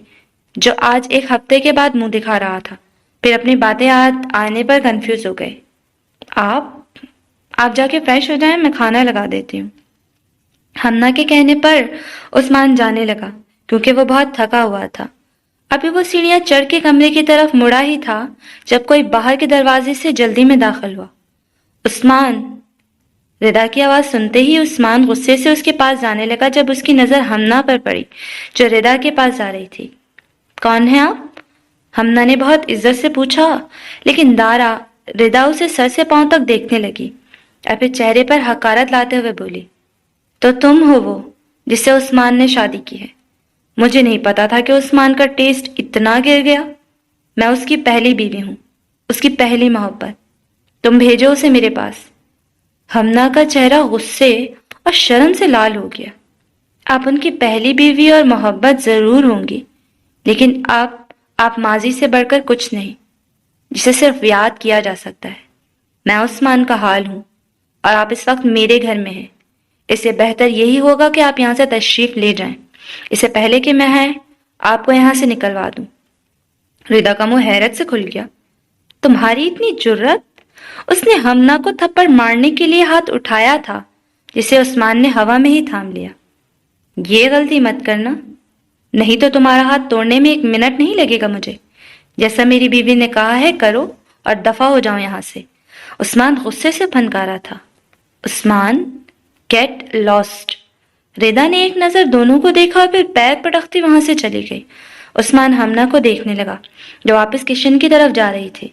جو آج ایک ہفتے کے بعد منہ دکھا رہا تھا، پھر اپنی باتیں آنے پر کنفیوز ہو گئے۔ آپ جا کے فریش ہو جائیں، میں کھانا لگا دیتی ہوں۔ ہمنا کے کہنے پر عثمان جانے لگا کیونکہ وہ بہت تھکا ہوا تھا۔ ابھی وہ سیڑھیاں چڑھ کے کمرے کی طرف مڑا ہی تھا جب کوئی باہر کے دروازے سے جلدی میں داخل ہوا۔ عثمان! ردا کی آواز سنتے ہی عثمان غصے سے اس کے پاس جانے لگا جب اس کی نظر ہمنا پر پڑی جو ردا کے پاس جا رہی تھی۔ کون ہیں آپ؟ ہمنا نے بہت عزت سے پوچھا، لیکن ردا اسے سر سے پاؤں تک دیکھنے لگی اور پھر چہرے پر حقارت لاتے ہوئے بولی، تو تم ہو وہ جس سے عثمان نے شادی کی ہے؟ مجھے نہیں پتا تھا کہ عثمان کا ٹیسٹ اتنا گر گیا۔ میں اس کی پہلی بیوی ہوں، اس کی پہلی محبت۔ تم بھیجو اسے میرے پاس۔ ہمنا کا چہرہ غصے اور شرم سے لال ہو گیا۔ آپ ان کی پہلی بیوی اور محبت ضرور ہوں گی، لیکن آپ ماضی سے بڑھ کر کچھ نہیں جسے صرف یاد کیا جا سکتا ہے۔ میں عثمان کا حال ہوں اور آپ اس وقت میرے گھر میں ہیں۔ اس سے بہتر یہی ہوگا کہ آپ یہاں سے تشریف لے جائیں، اس سے پہلے کہ میں آپ کو یہاں سے نکلوا دوں۔ ردا کا منہ حیرت سے کھل گیا۔ تمہاری اتنی جرت؟ اس نے ہمنا کو تھپڑ مارنے کے لیے ہاتھ اٹھایا تھا جسے عثمان نے ہوا میں ہی تھام لیا۔ یہ غلطی مت کرنا، نہیں تو تمہارا ہاتھ توڑنے میں 1 منٹ نہیں لگے گا مجھے۔ جیسا میری بیوی نے کہا ہے کرو اور دفع ہو جاؤ یہاں سے۔ عثمان غصے سے پھنکارا تھا۔ عثمان، گیٹ لاسٹ۔ ردا نے ایک نظر دونوں کو دیکھا اور پھر پیر پٹکتی وہاں سے چلی گئی۔ عثمان ہمنا کو دیکھنے لگا جو واپس کچن کی طرف جا رہی تھی۔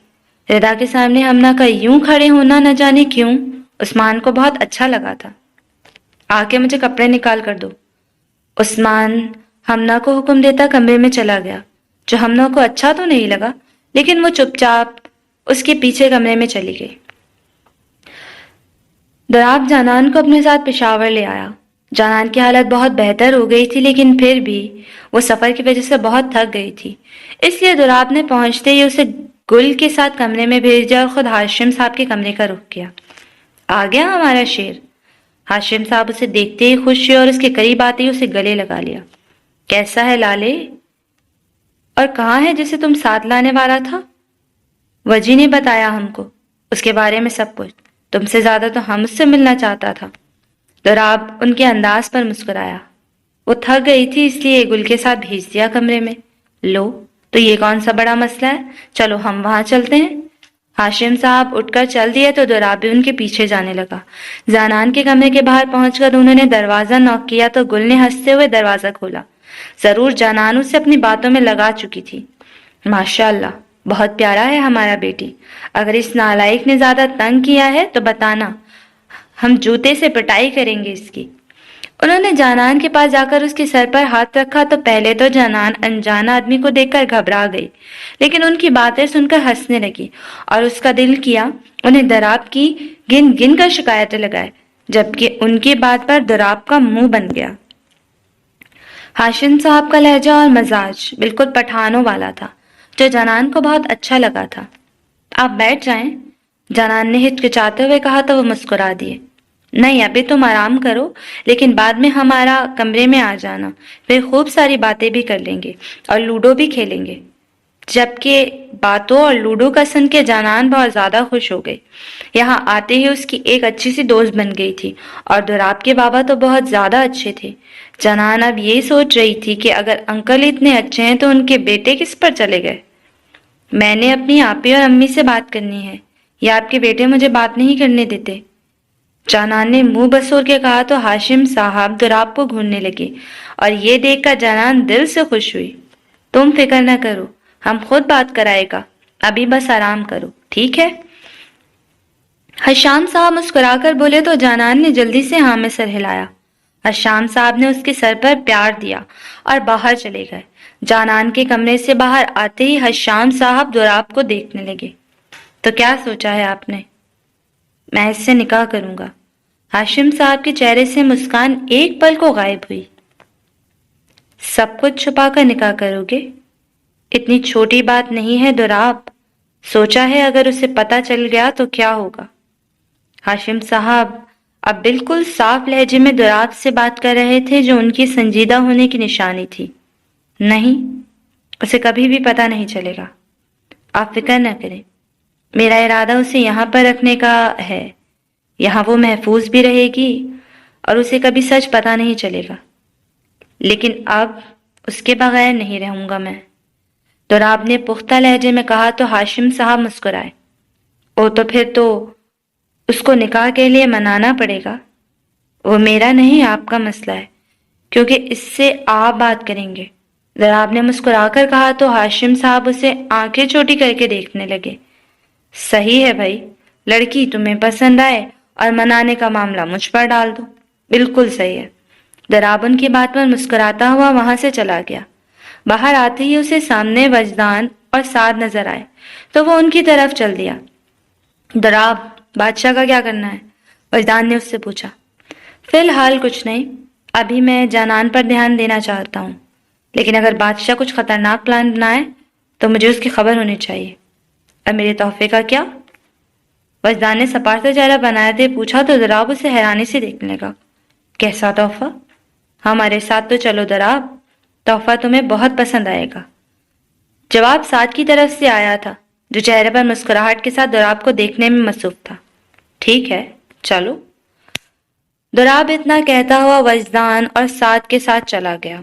ردا کے سامنے ہمنا کا یوں کھڑے ہونا نہ جانے کیوں عثمان کو بہت اچھا لگا تھا۔ آ کے مجھے کپڑے نکال کر دو۔ عثمان ہمنا کو حکم دیتا کمرے میں چلا گیا، جو ہمنا کو اچھا تو نہیں لگا، لیکن وہ چپ چاپ اس کے پیچھے کمرے میں چلی گئی۔ دراب جانان کو اپنے ساتھ پشاور لے آیا۔ جانان کی حالت بہت بہتر ہو گئی تھی، لیکن پھر بھی وہ سفر کی وجہ سے بہت تھک گئی تھی، اس لیے دراب نے پہنچتے ہی اسے گل کے ساتھ کمرے میں بھیج دیا اور خود ہاشم صاحب کے کمرے کا رخ کیا۔ آ گیا ہمارا شیر۔ ہاشم صاحب اسے دیکھتے ہی خوش ہوئے اور اس کے قریب آتے ہی اسے گلے لگا لیا۔ کیسا ہے لالے؟ اور کہاں ہے جسے تم ساتھ لانے والا تھا؟ وجی نے بتایا ہم کو اس کے بارے میں سب کچھ، تم سے زیادہ تو ہم اس سے ملنا چاہتا تھا۔ دراب ان کے انداز پر مسکرایا۔ وہ تھک گئی تھی اس لیے گل کے ساتھ بھیج دیا کمرے میں۔ لو تو یہ کون سا بڑا مسئلہ ہے، چلو ہم وہاں چلتے ہیں۔ ہاشم صاحب اٹھ کر چل دیے تو دراب بھی ان کے پیچھے جانے لگا۔ زانان کے کمرے کے باہر پہنچ کر انہوں نے دروازہ نوک کیا تو گل نے ہنستے ہوئے دروازہ کھولا۔ ضرور جانان اسے اپنی باتوں میں لگا چکی تھی۔ ماشاء اللہ، بہت پیارا ہے ہمارا بیٹی۔ اگر اس نالائق نے زیادہ تنگ کیا ہے تو بتانا، ہم جوتے سے پٹائی کریں گے اس کی۔ انہوں نے جانان کے پاس جا کر اس کے سر پر ہاتھ رکھا تو پہلے تو جانان انجان آدمی کو دیکھ کر گھبرا گئی، لیکن ان کی باتیں سن کر ہنسنے لگی اور اس کا دل کیا انہیں دراب کی گن گن کر شکایتیں لگائے، جبکہ ان کی بات پر دراب کا منہ بن گیا۔ ہاشم صاحب کا لہجہ اور مزاج بالکل پٹھانوں والا تھا جو جانان کو بہت اچھا لگا تھا۔ آپ بیٹھ جائیں، جانان نے ہچکچاتے ہوئے کہا تو وہ مسکرا دیے۔ نہیں، ابھی تم آرام کرو، لیکن بعد میں ہمارا کمرے میں آ جانا، پھر خوب ساری باتیں بھی کر لیں گے اور لوڈو بھی کھیلیں گے۔ جبکہ باتوں اور لوڈو کا سن کے جانان بہت زیادہ خوش ہو گئی۔ یہاں آتے ہی اس کی ایک اچھی سی دوست بن گئی تھی اور دراب کے بابا تو بہت زیادہ اچھے تھے۔ جانان اب یہ سوچ رہی تھی کہ اگر انکل اتنے اچھے ہیں تو ان کے بیٹے کس پر چلے گئے۔ میں نے اپنی آپی اور امی سے بات کرنی ہے، یا آپ کے بیٹے مجھے بات نہیں کرنے دیتے۔ جانان نے منہ بسور کے کہا تو ہاشم صاحب دراب کو گھورنے لگے اور یہ دیکھ کر جانان دل سے خوش ہوئی۔ تم فکر نہ کرو، ہم خود بات کرائے گا، ابھی بس آرام کرو، ٹھیک ہے؟ ہشام صاحب مسکرا کر بولے تو جانان نے جلدی سے ہاں میں سر ہلایا۔ حشام صاحب نے اس کے سر پر پیار دیا اور باہر چلے گئے۔ جانان کے کمرے سے باہر آتے ہی حشام صاحب دوراب کو دیکھنے لگے۔ تو کیا سوچا ہے آپ نے؟ میں اس سے نکاح کروں گا۔ ہاشم صاحب کے چہرے سے مسکان ایک پل کو غائب ہوئی۔ سب کچھ چھپا کر نکاح کرو گے؟ اتنی چھوٹی بات نہیں ہے دوراب۔ سوچا ہے اگر اسے پتہ چل گیا تو کیا ہوگا؟ ہاشم صاحب اب بالکل صاف لہجے میں دوراب سے بات کر رہے تھے، جو ان کی سنجیدہ ہونے کی نشانی تھی۔ نہیں، اسے کبھی بھی پتہ نہیں چلے گا۔ آپ فکر نہ کریں، میرا ارادہ اسے یہاں پر رکھنے کا ہے۔ یہاں وہ محفوظ بھی رہے گی اور اسے کبھی سچ پتہ نہیں چلے گا۔ لیکن اب اس کے بغیر نہیں رہوں گا میں۔ دوراب نے پختہ لہجے میں کہا تو ہاشم صاحب مسکرائے۔ او تو پھر تو اس کو نکاح کے لیے منانا پڑے گا۔ وہ میرا نہیں، آپ کا مسئلہ ہے، کیونکہ اس سے آپ بات کریں گے۔ دوراب نے مسکرا کر کہا تو ہاشم صاحب اسے آنکھیں چھوٹی کر کے دیکھنے لگے۔ صحیح ہے بھائی، لڑکی تمہیں پسند آئے اور منانے کا معاملہ مجھ پر ڈال دو۔ بالکل صحیح ہے۔ دوراب ان کی بات پر مسکراتا ہوا وہاں سے چلا گیا۔ باہر آتے ہی اسے سامنے وجدان اور سعد نظر آئے تو وہ ان کی طرف چل دیا۔ دوراب، بادشاہ کا کیا کرنا ہے؟ وجدان نے اس سے پوچھا۔ فی الحال کچھ نہیں، ابھی میں جانان پر دھیان دینا چاہتا ہوں، لیکن اگر بادشاہ کچھ خطرناک پلان بنائے تو مجھے اس کی خبر ہونی چاہیے۔ اب میرے تحفے کا کیا؟ وجدان نے سپاٹ سے چہرہ بناتے پوچھا تو دوراب اسے حیرانی سے دیکھنے لگا۔ کیسا تحفہ؟ ہمارے ساتھ تو چلو دوراب، تحفہ تمہیں بہت پسند آئے گا۔ جواب سعد کی طرف سے آیا تھا، جو چہرے پر مسکراہٹ کے ساتھ دوراب کو دیکھنے میں مصروف تھا۔ ٹھیک ہے، چلو۔ دوراب اتنا کہتا ہوا وجدان اور سعد کے ساتھ چلا گیا۔